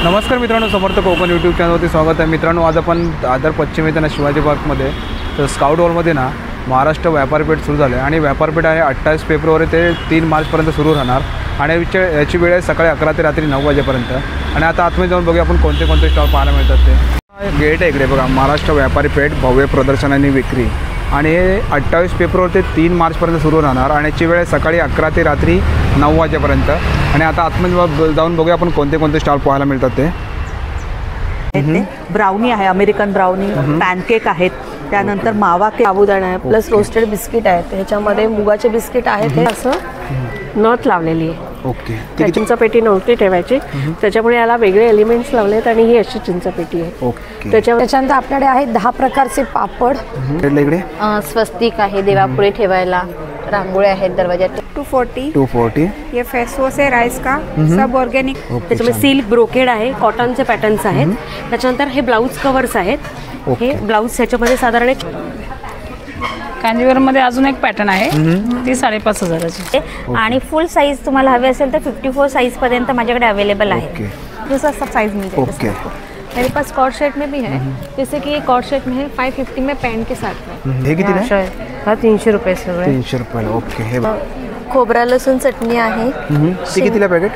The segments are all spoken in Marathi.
नमस्कार मित्रांनो, समर्थ कोकण यूट्यूब चॅनलवरती स्वागत आहे. मित्रांनो, आज आपण दादर पश्चिम येताना शिवाजी पार्कमध्ये तर स्काउट हॉलमध्ये ना महाराष्ट्र व्यापारपेठ सुरू झालं आहे आणि व्यापारपेठ आहे 28 फेब्रुवारी ते 3 मार्चपर्यंत सुरू राहणार आणि याची वेळ आहे सकाळी 11 ते रात्री 9 वाजेपर्यंत. आणि आता आतमध्ये जाऊन बघूया आपण कोणते कोणते स्टॉल पाहायला मिळतात ते. गेट आहे इकडे बघा, महाराष्ट्र व्यापारीपेठ भव्य प्रदर्शन आणि विक्री आणि हे 28 फेब्रुवारी ते 3 मार्चपर्यंत सुरू राहणार आणि याची वेळ आहे सकाळी 11 ते रात्री 9 वाजेपर्यंत. आणि आता आतमध्ये जाऊन बघूया आपण कोणते कोणते स्टॉल पाहायला मिळतात ते. ब्राउनी आहे, अमेरिकन ब्राउनी, पॅनकेक आहेत, त्यानंतर मावा केक, साबुदाणा आहे, प्लस रोस्टेड बिस्किट आहेत. ह्याच्यामध्ये मुगाचे बिस्किट आहेत, हे असं नट लावलेली आहे. ओके, चिंचपेटी नव्हती ठेवायची, त्याच्यामुळे याला वेगळे एलिमेंट्स लावलेत आणि ही अशी चिंचपेटी आहे. ओके, त्याच्यानंतर आपल्याकडे आहेत 10 प्रकारचे पापड. इकडे स्वस्तिक आहे देवापुढे ठेवायला, रांगोळ्या आहेत दरवाजात. 240 ये फेस वॉश है राइस का, सब ऑर्गेनिक. त्याच्यामध्ये सिल्क ब्रोकेड आहे, कॉटनचे पॅटर्न्स आहेत. त्याच्यानंतर हे ब्लाऊज कव्हर्स आहेत. हे ब्लाऊज ह्याच्यामध्ये साधारण कांजीवरम मध्ये अजून एक पॅटर्न आहे, ती 5,500ची. आणि फुल साईज तुम्हाला हवे असेल तर 54 साइज पर्यंत माझ्याकडे अवेलेबल आहे. दूसरा सब साइज मिल जाएगा. मेरे पास कॉर्ड सेट में भी है, जैसे कि ये कॉर्ड सेट में है 550 में पैंट के साथ में. हे किती आहे? हा 300 रुपये सगळे. 300 रुपयाला. ओके, हे खोबरा लसूण चटणी आहे. ते कितीला पॅकेट?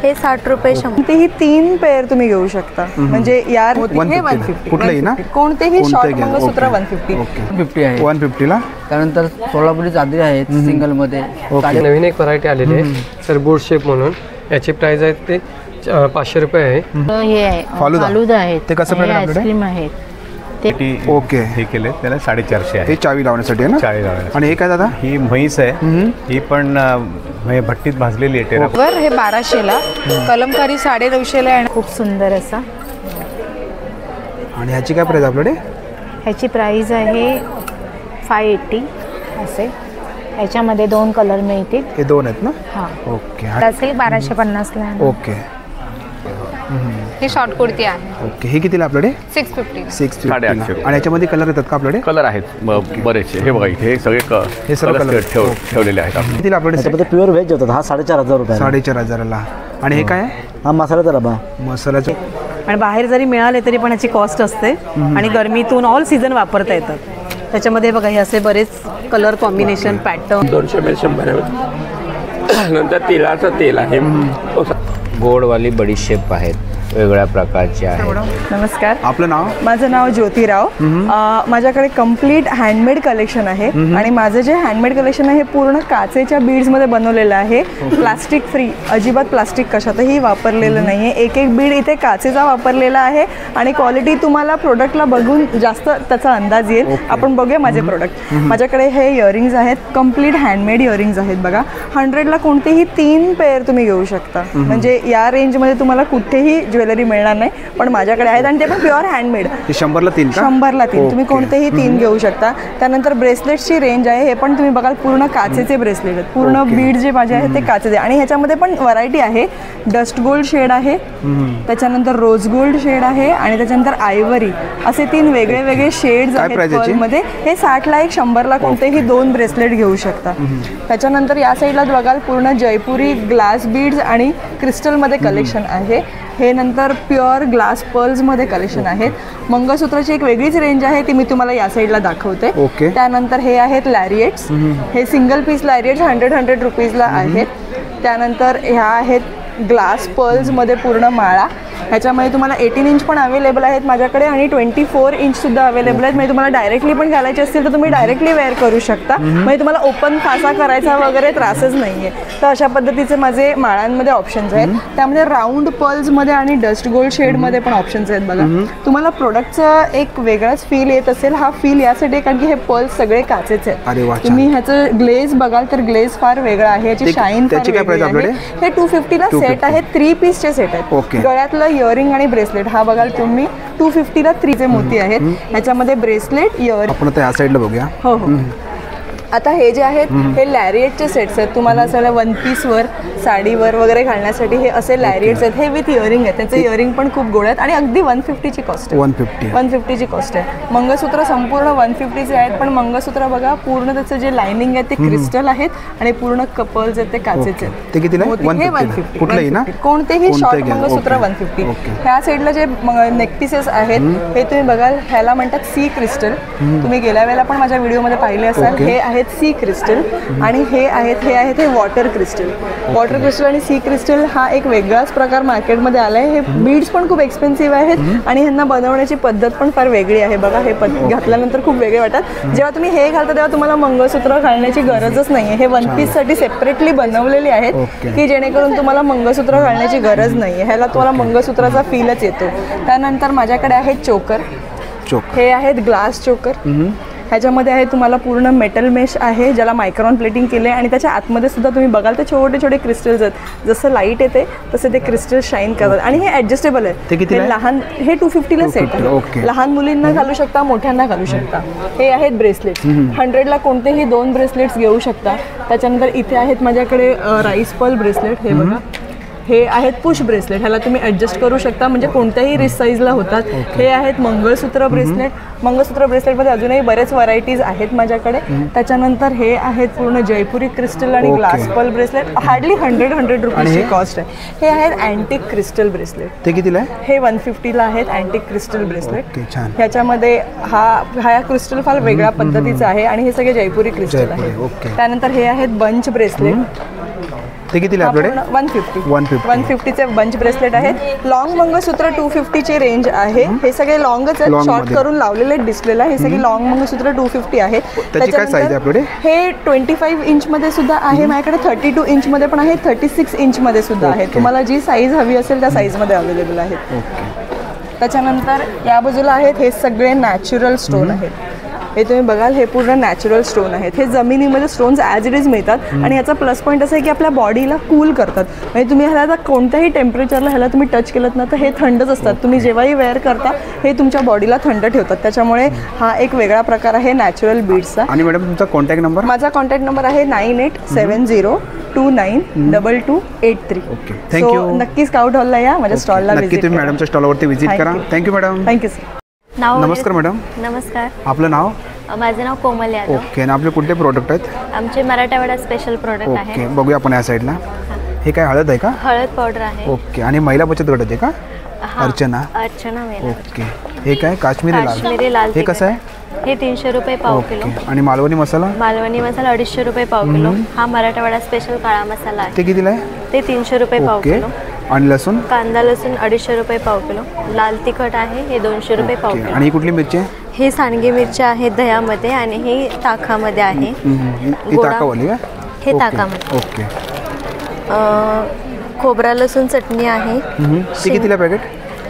हे 60 रुपये 100. कोणतेही 3 पेअर तुम्ही घेऊ शकता. म्हणजे यार 150 कुठलंही ना, कोणतेही शॉर्ट मंगळसूत्र 150. 50 आहे 150 ला. त्यानंतर सोलापुरी चादरी आहेत सिंगल मध्ये. नवीन एक व्हरायटी आलेली आहे सरबूट शेप म्हणून, याची प्राइस आहे ते 500 रुपये आहे. हे आहे फालुदा आहे, ते कसं पॅकेट आपल्याकडे? आईस्क्रीम आहेत. ओके, हे केले त्याला 450 आहे. हे चावी लावण्यासाठी आहे ना? चावी लावण्यासाठी. आणि हे काय दादा? ही म्हैस आहे, ही पण भट्टीत भाजलेली आहे. टेरा वर हे 1200ला, कलमकारी 950ला आहे. खूप सुंदर असा. आणि ह्याची काय प्राइस आपल्याकडे? ह्याची प्राइस आहे 580 असे. ह्याच्यामध्ये 2 कलर मिळतील. हे 2 आहेत ना? हां. ओके, असेल 1250ला. ओके, ही शॉर्ट कुर्ती आहे. ओके. हे कितीला आपल्याकडे? 650. 650. आणि याच्यामध्ये कलर येतात का आपल्याकडे? कलर आहेत बरेचसे. हे बघा इथे हे सगळे हे सर्व कलर ठेवलेले आहेत आपण. कितीला आपल्याकडे? त्याच्यामध्ये प्युअर व्हेज होतात. हा 4,500 रुपये. 4,500ला. आणि हे काय आहे? हा मसाल्याचा डबा. मसाल्याचं. आणि बाहेर जरी मिळाले तरी पण ह्याची कॉस्ट असते आणि गरमीतून ऑल सीझन वापरता येतात. त्याच्यामध्ये बघा हे असे बरेच कलर कॉम्बिनेशन पॅटर्न. 200 ml 100. नंतर तिळाचं तेल आहे, गोडवाली बडीशेप आहेत, वेगळ्या प्रकारचे आहेत. नमस्कार, आपलं नाव? माझं नाव ज्योतिराव. माझ्याकडे कम्प्लीट हँडमेड कलेक्शन आहे आणि माझं जे हँडमेड कलेक्शन आहे हे पूर्ण काचेच्या बीड्स मध्ये बनवलेलं आहे. प्लास्टिक फ्री, अजिबात प्लास्टिक कशातही वापरलेलं नाहीये. एक एक बीड इथे काचेचा वापरलेला आहे आणि क्वालिटी तुम्हाला प्रोडक्टला बघून जास्त त्याचा अंदाज येईल. आपण बघूया माझे प्रोडक्ट. माझ्याकडे हे इयरिंग्स आहेत, कम्प्लीट हँडमेड इयरिंग्स आहेत. बघा 100ला कोणतेही 3 पेअर तुम्ही घेऊ शकता. म्हणजे या रेंजमध्ये तुम्हाला कुठेही ज्वेलरी मिळणार नाही, पण माझ्याकडे आहेत आणि ते पण प्युअर हँडमेड. 100ला 3 का? 100ला 3 तुम्ही कोणतेही 3 घेऊ शकता. त्यानंतर ब्रेसलेट्सची रेंज आहे, हे पण तुम्ही बघाल पूर्ण काचेचे ब्रेसलेट आहेत. पूर्ण बीड जे माझे आहेत ते काचेचे. आणि ह्याच्यामध्ये पण व्हरायटी आहे. डस्ट गोल्ड शेड आहे, त्याच्यानंतर रोज गोल्ड शेड आहे आणि त्याच्यानंतर आयव्हरी, असे 3 वेगळे वेगळे शेड्स आहेत मध्ये. हे 60ला 1, 100ला कोणतेही 2 ब्रेसलेट घेऊ शकता. त्याच्यानंतर या साईडला बघाल पूर्ण जयपुरी ग्लास बीड्स आणि क्रिस्टलमध्ये कलेक्शन आहे. हे नंतर प्युअर ग्लास पर्ल्समध्ये कलेक्शन आहेत. मंगळसूत्राची एक वेगळीच रेंज आहे, ती मी तुम्हाला या साईडला दाखवते. त्यानंतर हे आहेत लॅरिएट्स. हे सिंगल पीस लॅरिएट्स 100 रुपीजला आहेत. त्यानंतर ह्या आहेत ग्लास पर्ल्समध्ये पूर्ण माळा. ह्याच्यामध्ये तुम्हाला 18 इंच पण अवेलेबल आहेत माझ्याकडे आणि 24 इंच सुद्धा अवेलेबल आहेत. म्हणजे तुम्हाला डायरेक्टली पण घालायचे असतील तर तुम्ही डायरेक्टली वेअर करू शकता. म्हणजे तुम्हाला ओपन फासा करायचा वगैरे त्रासच नाहीये. तर अशा पद्धतीचे माझे माळांमध्ये ऑप्शन्स आहेत. त्यामध्ये राऊंड पर्ल्समध्ये आणि डस्ट गोल्ड शेडमध्ये पण ऑप्शन्स आहेत. बघा तुम्हाला प्रोडक्टचं एक वेगळाच फील येत असेल. हा फील यासाठी कारण की हे पर्ल्स सगळे काचेचे आहेत. तुम्ही ह्याचं ग्लेज बघाल तर ग्लेज फार वेगळा आहे, याची शाईन फार वेगळी आहे. हे 250ला सेट आहेत, 3 पीसचे सेट आहेत. गळ्यातलं इयरिंग आणि ब्रेसलेट हा बघाल तुम्ही 250ला 3 चे मोती आहेत. ह्याच्यामध्ये ब्रेसलेट, इयरिंग. आपण त्या साईडला बघूया. हो हो. आता हे जे आहेत हे लॅरिएटचे सेट्स आहेत. तुम्हाला असं वन पीसवर साडीवर वगैरे घालण्यासाठी हे असे लॅरिएट्स आहेत. हे विथ इयरिंग आहेत. त्याचे इयरिंग पण खूप गोड आहेत आणि अगदी 150ची कॉस्ट आहे. 150ची कॉस्ट आहे. मंगळसूत्र संपूर्ण 150चे आहेत, पण मंगळसूत्र बघा पूर्ण त्याचं जे लाइनिंग आहे ते क्रिस्टल आहेत आणि पूर्ण कपल्स आहेत ते काचेचे आहेत. ते कितीला? 150. कुठलंही ना? कोणतेही शॉर्ट मंगळसूत्र 150. ह्या साईडला जे नेकपीसेस आहेत हे तुम्ही बघाल, ह्याला म्हणतात सी क्रिस्टल. तुम्ही गेल्या वेळेला पण माझ्या व्हिडिओमध्ये पाहिले असाल. हे आहेत सी क्रिस्टल आणि हे आहेत हे वॉटर क्रिस्टल. वॉटर क्रिस्टल आणि सी क्रिस्टल हा एक वेगळाच प्रकार मार्केटमध्ये आला आहे. हे बीड्स पण खूप एक्सपेन्सिव्ह आहेत आणि ह्यांना बनवण्याची पद्धत पण फार वेगळी आहे. बघा हे घातल्यानंतर खूप वेगळे वाटतात. जेव्हा तुम्ही हे घालता तेव्हा तुम्हाला मंगळसूत्र घालण्याची गरजच नाही आहे. हे वन पीससाठी सेपरेटली बनवलेले आहेत की जेणेकरून तुम्हाला मंगळसूत्र घालण्याची गरज नाही आहे. ह्याला तुम्हाला मंगळसूत्राचा फीलच येतो. त्यानंतर माझ्याकडे आहेत चोकर. हे आहेत ग्लास चोकर. ह्याच्यामध्ये आहे तुम्हाला पूर्ण मेटल मेश आहे ज्याला मायक्रॉन प्लेटिंग केले आणि त्याच्या आतमध्ये सुद्धा तुम्ही बघाल तर छोटे छोटे क्रिस्टल्स आहेत. जसं लाईट येते तसे ते क्रिस्टल शाईन करतात आणि हे ॲडजस्टेबल आहे. हे लहान हे 250ला सेट आहे. लहान मुलींना घालू शकता, मोठ्यांना घालू शकता. हे आहेत ब्रेसलेट्स. 100ला कोणतेही 2 ब्रेसलेट्स घेऊ शकता. त्याच्यानंतर इथे आहेत माझ्याकडे राईस पर्ल ब्रेसलेट. हे बघा हे आहेत पुश ब्रेसलेट. ह्याला तुम्ही ॲडजस्ट करू शकता म्हणजे कोणत्याही रिस्ट साईजला होतात. हे आहेत मंगळसूत्र ब्रेसलेट. मंगळसूत्र ब्रेसलेटमध्ये अजूनही बरेच व्हरायटीज आहेत माझ्याकडे. त्याच्यानंतर हे आहेत पूर्ण जयपुरी क्रिस्टल आणि ग्लास पर्ल ब्रेसलेट. हार्डली 100 रुपीजची कॉस्ट आहे. हे आहेत अँटिक क्रिस्टल ब्रेसलेट. ते कितीला आहे? हे 150ला आहेत अँटिक क्रिस्टल ब्रेसलेट. ह्याच्यामध्ये हा क्रिस्टल फार वेगळ्या पद्धतीचा आहे आणि हे सगळे जयपुरी क्रिस्टल आहे. त्यानंतर हे आहेत बंच ब्रेसलेट. ते कितीला आपल्याकडे? 150चे बंच ब्रेसलेट आहेत. लॉंग मंगळसूत्र 250ची रेंज आहे. हे सगळे लॉंगच आहेत, शॉर्ट करून लावलेले डिस्प्लेला. हे सगळे लॉंग मंगळसूत्र 250 आहेत. त्याची काय साईज आहे आपल्याकडे? हे 25 इंचमध्ये सुद्धा आहे माझ्याकडे. 32 इंचमध्ये पण आहे, 36 इंचमध्ये सुद्धा आहे. तुम्हाला जी साईज हवी असेल त्या साईजमध्ये अवेलेबल आहेत. त्याच्यानंतर या बाजूला आहेत हे सगळे नॅचरल स्टोन आहेत. हे तुम्ही बघाल हे पूर्ण नॅचरल स्टोन आहेत. हे जमिनीमध्ये स्टोन्स ॲज इट इज मिळतात आणि याचा प्लस पॉईंट असं आहे की आपल्या बॉडीला कूल करतात. म्हणजे तुम्ही ह्याला आता कोणत्याही टेम्परेचरला ह्याला तुम्ही टच केलं ना तर हे थंडच असतात. तुम्ही जेव्हाही वेअर करता हे तुमच्या बॉडीला थंड ठेवतात. त्याच्यामुळे हा एक वेगळा प्रकार आहे नॅचरल बीड्सचा. आणि मॅडम तुमचा कॉन्टॅक्ट नंबर? माझा कॉन्टॅक्ट नंबर आहे 9870292283. थँक्यू. नक्की स्काउट हॉलला या, माझ्या स्टॉलला नक्की तुम्ही मॅडमच्या स्टॉलवरती व्हिजिट करा. Thank you madam. Thank you sir. नमस्कार मॅडम. नमस्कार. आपलं नाव? माझं नाव कोमल यादव. ओके. आणि आपले कुठले प्रोडक्ट आहेत? आमचे मराठवाडा स्पेशल प्रोडक्ट आहे. ओके. बघूया आपण या साईडला. हे काय हळद आहे का? हळद पावडर आहे. ओके. आणि महिला बचत गटाचे का? अर्चना. महिला. ओके. हे काय? काश्मीरी लाल. हे कसं आहे? हे 300 रुपये पाव किलो. आणि मालवणी मसाला? मालवणी मसाला 250 रुपये पाव किलो. हा मराठवाडा स्पेशल काळा मसाला आहे. ते कितीला आहे? ते 300 रुपये पाव किलो. आणि लसूण? कांदा लसूण 250 रुपये पाव किलो. लाल तिखट आहे हे 200 रुपये पाव किलो. आणि कुठली मिरची आहे? हे सांडगे मिरच्या आहेत दह्यामध्ये आणि हे ताकामध्ये आहे. ताकावाली का? हे ताकामध्ये. ओके. खोबरा लसूण चटणी आहे. ते कितीला पॅकेट?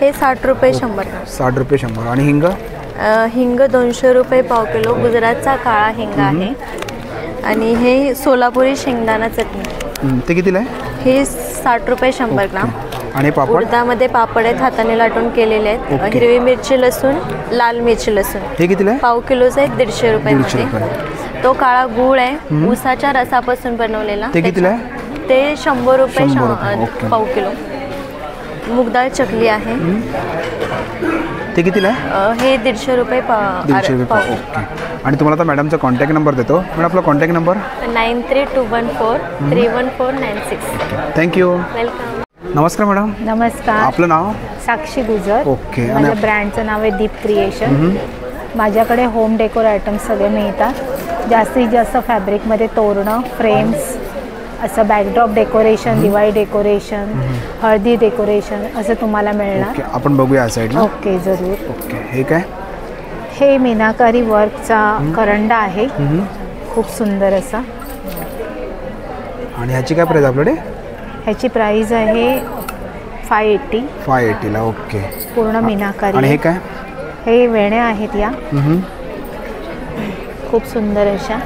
हे 60 रुपये 100. 60 रुपये 100. आणि हिंग? हिंग 200 रुपये पाव किलो. गुजरातचा काळा हिंग आहे. आणि हे सोलापुरी शेंगदाणा चटणी. ते कितीला आहे? हे 60 रुपये 100 ग्राम. आणि पापड? उडदामध्ये पापड आहेत हाताने लाटून केलेले आहेत. हिरवी मिरची लसूण, लाल मिरची लसूण. हे कितीला आहे? पाव किलोचं आहे 150 रुपये. तो काळा गूळ आहे ऊसाच्या रसापासून बनवलेला. ते कितीला आहे? ते 100 रुपये पाव किलो. मुगदाळ चकली आहे. ते कितीला आहे? हे 150 रुपये 150 रुपये पाव. ओके. आणि तुम्हाला आता मॅडमचा कॉन्टॅक्ट नंबर देतो. मॅडम आपला कॉन्टॅक्ट नंबर? 9321431496. थँक्यू. वेलकम. नमस्कार मॅडम. नमस्कार. आपलं नाव? साक्षी गुजर. ओके. माझ्या ब्रँडचं नाव आहे दीप क्रिएशन. माझ्याकडे होम डेकोर आयटम्स सगळे मिळतात. जास्तीत जास्त फॅब्रिकमध्ये तोरणं, फ्रेम्स, असं बॅकड्रॉप डेकोरेशन, दिवाळी डेकोरेशन, हळदी डेकोरेशन असं तुम्हाला मिळणार. आपण बघूया या साईडला. ओके जरूर. ओके. हे काय? हे मीनाकारी वर्कचा करंडा आहे. खूप सुंदर असा. आणि ह्याची काय प्राईस आपल्याकडे? ह्याची प्राईस आहे 580. 580ला. ओके. पूर्ण मीनाकारी. आणि हे काय? हे वेण्या आहेत या. खूप सुंदर अशा.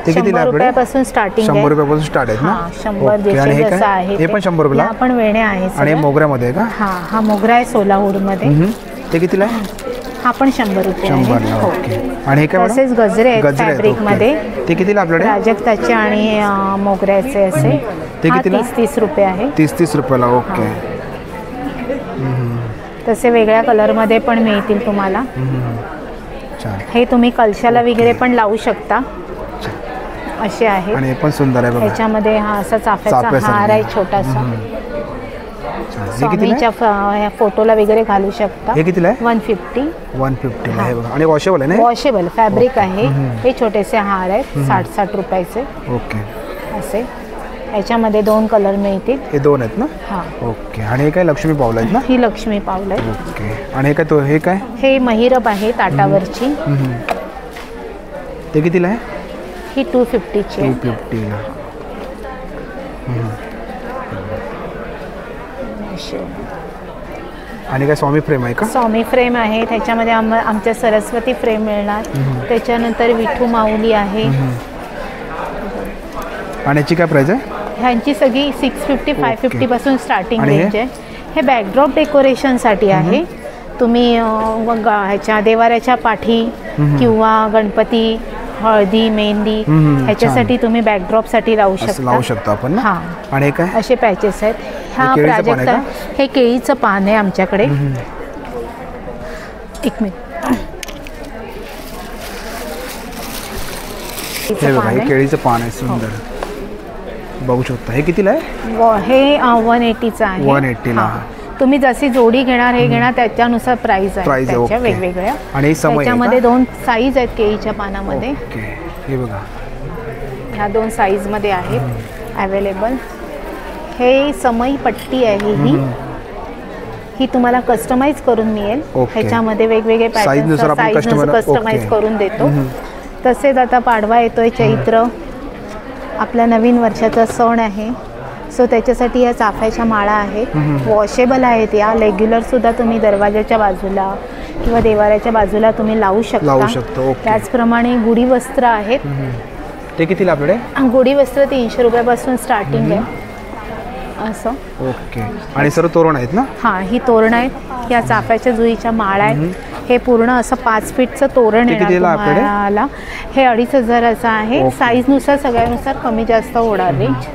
ते कितीला 100 रुपयापासून स्टार्टिंग आहे. 100 रुपयापासून स्टार्ट आहेत ना? 100-150 जसं आहे. हे पण 100 रुपयाला? आपण वेण्या आहे. आणि मोगऱ्यामध्ये आहे का? हा मोगरा आहे सोलापूरमध्ये. ते कितीला आहे? हा पण 100 रुपये आहे. 100ला. हो. ओके. आणि हे काय मॅडम? तसेच गजरे आहेत गजरे आहेत, फॅब्रिकमध्ये. ओके. ते कितीला आपल्याकडे? प्राजक्ताचे आणि मोगऱ्याचे असे. ते हा कितीला? 30 रुपये आहे. 30 रुपयाला. ओके. तसे वेगळ्या कलरमध्ये पण मिळतील तुम्हाला. छान. हे तुम्ही कलशाला वगैरे पण लावू शकता. असे आहे. आणि हे पण सुंदर आहे बघा. ह्याच्यामध्ये हा असा चाफ्याचा चाफ्यासारखा. हार आहे छोटासा. हे कितीला? स्वामीच्या फोटोला वगैरे घालू शकता. हे कितीला आहे? 150. 150 आहे बघा. आणि वॉशेबल आहे ना? वॉशेबल फॅब्रिक आहे. हे छोटेसे हार आहेत 60 रुपयाचे. ओके. असे ह्याच्यामध्ये 2 कलर मिळतील. हे 2 आहेत ना? हां. ओके. आणि हे काय लक्ष्मी पावलं आहेत ना? ही लक्ष्मी पावलं आहे. ओके. आणि हे काय तो हे काय? हे महिरप आहे ताटावरची. ते कितीला आहे? ही 250ची आहे. 250ला. आणि काय स्वामी फ्रेम आहे का? स्वामी फ्रेम आहे. त्याच्यामध्ये आमच्या सरस्वती फ्रेम मिळणार. त्याच्यानंतर विठू माऊली आहे. आणि याची काय प्राइस आहे? ह्यांची सगळी 650 550 पासून स्टार्टिंग आणि रेंज आहे. हे बॅकड्रॉप डेकोरेशनसाठी आहे. तुम्ही ह्याच्या देवाऱ्याच्या पाठी किंवा गणपती, हळदी, मेहंदी ह्याच्यासाठी तुम्ही बॅकड्रॉपसाठी लावू शकता आपण ना? हां. आणि काय? असे पॅचेस आहेत. हा प्राजक्त हे केळीचं पान आहे आमच्याकडे. एक मिनिट. हे बघा, हे केळीचं पान आहे सुंदर. बघू शकता. हे कितीला आहे? हे 180चं आहे. 180ला. तुम्ही जशी जोडी घेणार हे घेणार त्याच्यानुसार प्राइस आहे प्राइस त्याच्या वेगवेगळ्या. आणि त्याच्यामध्ये 2 साईज आहेत केळीच्या पानामध्ये. ओके. हे बघा, ह्या 2 साईजमध्ये आहेत अवेलेबल. हे समई पट्टी आहे. ही तुम्हाला कस्टमाइज करून मिळेल. ह्याच्यामध्ये वेगवेगळे पॅटर्न साईजनुसार कस्टमाइज करून देतो. तसेच आता पाडवा येतोय, चैत्र आपल्या नवीन वर्षाचा सण आहे. सो त्याच्यासाठी या चाफ्याच्या माळा आहेत. वॉशेबल आहेत. या रेग्युलर सुद्धा तुम्ही दरवाजाच्या बाजूला किंवा देवाऱ्याच्या बाजूला तुम्ही लावू शकता. त्याचप्रमाणे गुढी वस्त्र आहेत. ते कितीला आपल्याकडे? गुढी वस्त्र 300 रुपयापासून स्टार्टिंग आहे असं. ओके. आणि सर्व तोरण आहेत ना? हां, ही तोरण आहेत. या चाफ्याच्या जुईच्या माळा आहेत. हे पूर्ण असं 5 फीटचं तोरण येणार तुम्हाला. हे 2500 आहे. साईजनुसार सगळ्यानुसार कमी जास्त होणार रेंज.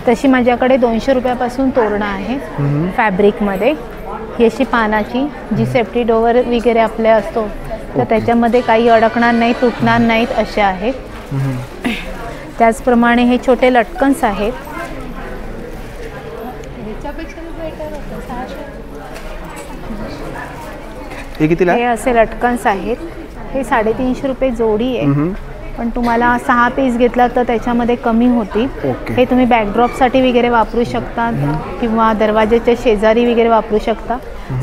तशी माझ्याकडे 200 रुपयापासून तोरणं आहेत फॅब्रिकमध्ये. ही अशी पानाची जी सेफ्टी डोअर वगैरे आपले असतो तर त्याच्यामध्ये काही अडकणार नाही, तुटणार नाहीत असे आहेत. त्याचप्रमाणे हे छोटे लटकन्स आहेत. हे कितीला? हे असे लटकन्स आहेत. हे 350 रुपये जोडी आहे. पण तुम्हाला 6 पीस घेतला तर त्याच्यामध्ये कमी होतील. हे तुम्ही बॅकड्रॉपसाठी वगैरे वापरू शकता किंवा दरवाजाच्या शेजारी वगैरे वापरू शकता.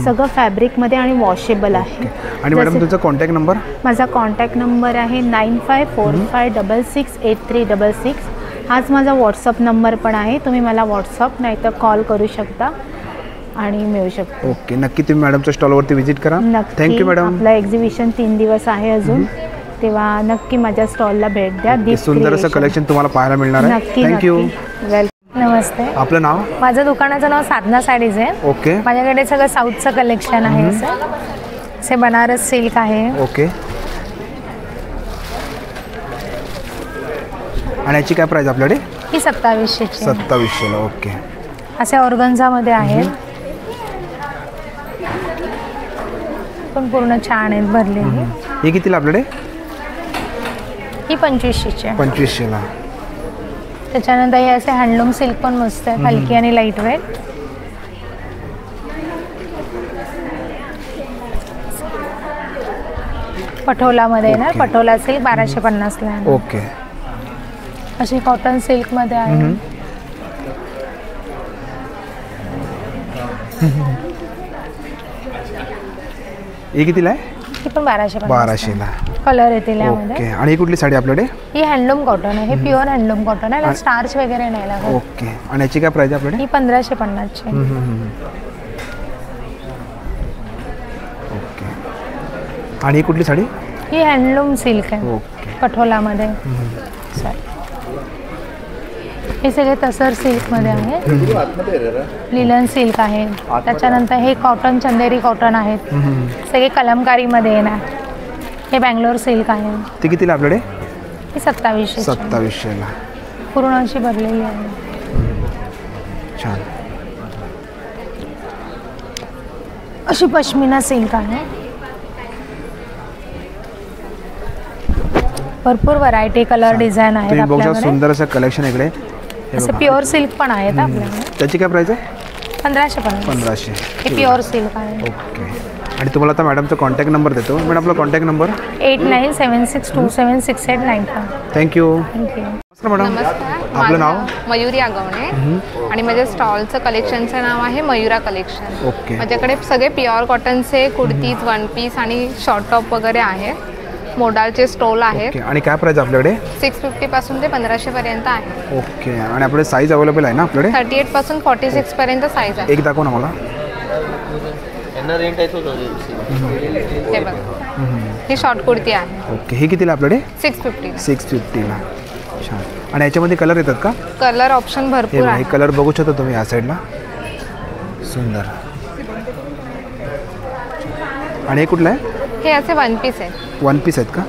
सगळं फॅब्रिकमध्ये आणि वॉशेबल आहे. आणि मॅडम तुमचा कॉन्टॅक्ट नंबर? माझा कॉन्टॅक्ट नंबर आहे 9545668366. हाच माझा व्हॉट्सअप नंबर पण आहे. तुम्ही मला व्हॉट्सअप नाही तर कॉल करू शकता आणि मिळू शकतो. ओके. नक्की तुम्ही मॅडमच्या स्टॉलवरती व्हिजिट करा. Thank you madam. आपलं एक्झिबिशन 3 दिवस आहे अजून, तेव्हा नक्की माझ्या स्टॉलला भेट द्या. सुंदर असं कलेक्शन तुम्हाला पाहायला मिळणार आहे. थँक्यू. वेलकम. नमस्ते. आपलं नाव? माझं दुकानाचं नाव साधना साडीज आहे. ओके. माझ्याकडे सगळं साऊथचं कलेक्शन आहे. असे बनारस सिल्क आहे. ओके. आणि याची काय प्राइस आपल्याकडे? ही 2700ची. 2700ला. ओके. असे ऑर्गन्झामध्ये आहेत पण पूर्ण छान आहेत भरलेली. हे कितीला आपल्याकडे? ही 2500ची आहे. 2500ला. त्याच्यानंतर हे असे हँडलूम सिल्क पण मस्त आहे, हलकी आणि लाईट वेट. पटोलामध्ये ना, पटोला सिल्क 1250ला आहे. ओके. अशी कॉटन सिल्कमध्ये आहे. हे कितीला आहे? ही पण 1200ला. कलर येतील यामध्ये. ओके. आणि ही कुठली साडी आपल्याकडे? ही हँडलूम कॉटन आहे. हे प्युअर हँडलूम कॉटन आहे. स्टार्च वगैरे नाही लागत. ओके. आणि याची काय प्राइस आपल्याकडे? ही 1550ची. ओके. आणि ही कुठली साडी? ही हँडलूम सिल्क आहे. ओके. पटोलामध्ये. हे सगळे तसर सिल्कमध्ये आहे, लिलन सिल्क आहे, त्याच्यानंतर हे कॉटन चंदेरी कॉटन आहेत, सगळे कलमकारीमध्ये येणार. हे बँगलोर सिल्क आहे. ते कितीला आपल्याकडे? ही 2700. 2700ला पूर्ण अशी भरलेली आहे. छान. अशी पश्मिना सिल्क आहे. भरपूर व्हरायटी कलर डिझाईन आहेत तुम्ही बघू शकता, आपल्याकडे. सुंदर असं कलेक्शन इकडे. हे असं बघा. प्युअर सिल्क पण आहेत आपल्याकडे. त्याची काय प्राइस आहे? 1550. 1500. हे प्युअर सिल्क आहे. ओके. आणि तुम्हाला आता मॅडमचा कॉन्टॅक्ट नंबर देतो. मॅडम आपला कॉन्टॅक्ट नंबर? 8976276895. थँक्यू. थँक्यू. नमस्कार मॅडम. नमस्कार. आपलं नाव? मयुरी आगवणे आणि माझ्या स्टॉलचं कलेक्शनचं नाव आहे मयुरा कलेक्शन. ओके. माझ्याकडे सगळे प्युअर कॉटनचे कुर्तीज, वन पीस आणि शॉर्ट टॉप वगैरे आहेत. मोडालचे स्टोल आहेत. ओके. आणि काय प्राइस आपल्याकडे? 650 पासून ते 1500 पर्यंत आहे. ओके. आणि आपल्याकडे साईज अवेलेबल आहे ना आपल्याकडे? 38 पासून 46 पर्यंत साईज आहे. एक दाखव ना मला. हे बघा, ही शॉर्ट कुर्ती आहे. ओके. हे कितीला आपल्याकडे? 650. 650ला. छान. आणि याच्यामध्ये कलर येतात का? कलर ऑप्शन हे भरपूर बघा, आहे. हे कलर बघू शकता तुम्ही या साईडला. सुंदर. आणि हे कुठलं आहे? हे असे वन पीस आहे. वन पीस आहेत का?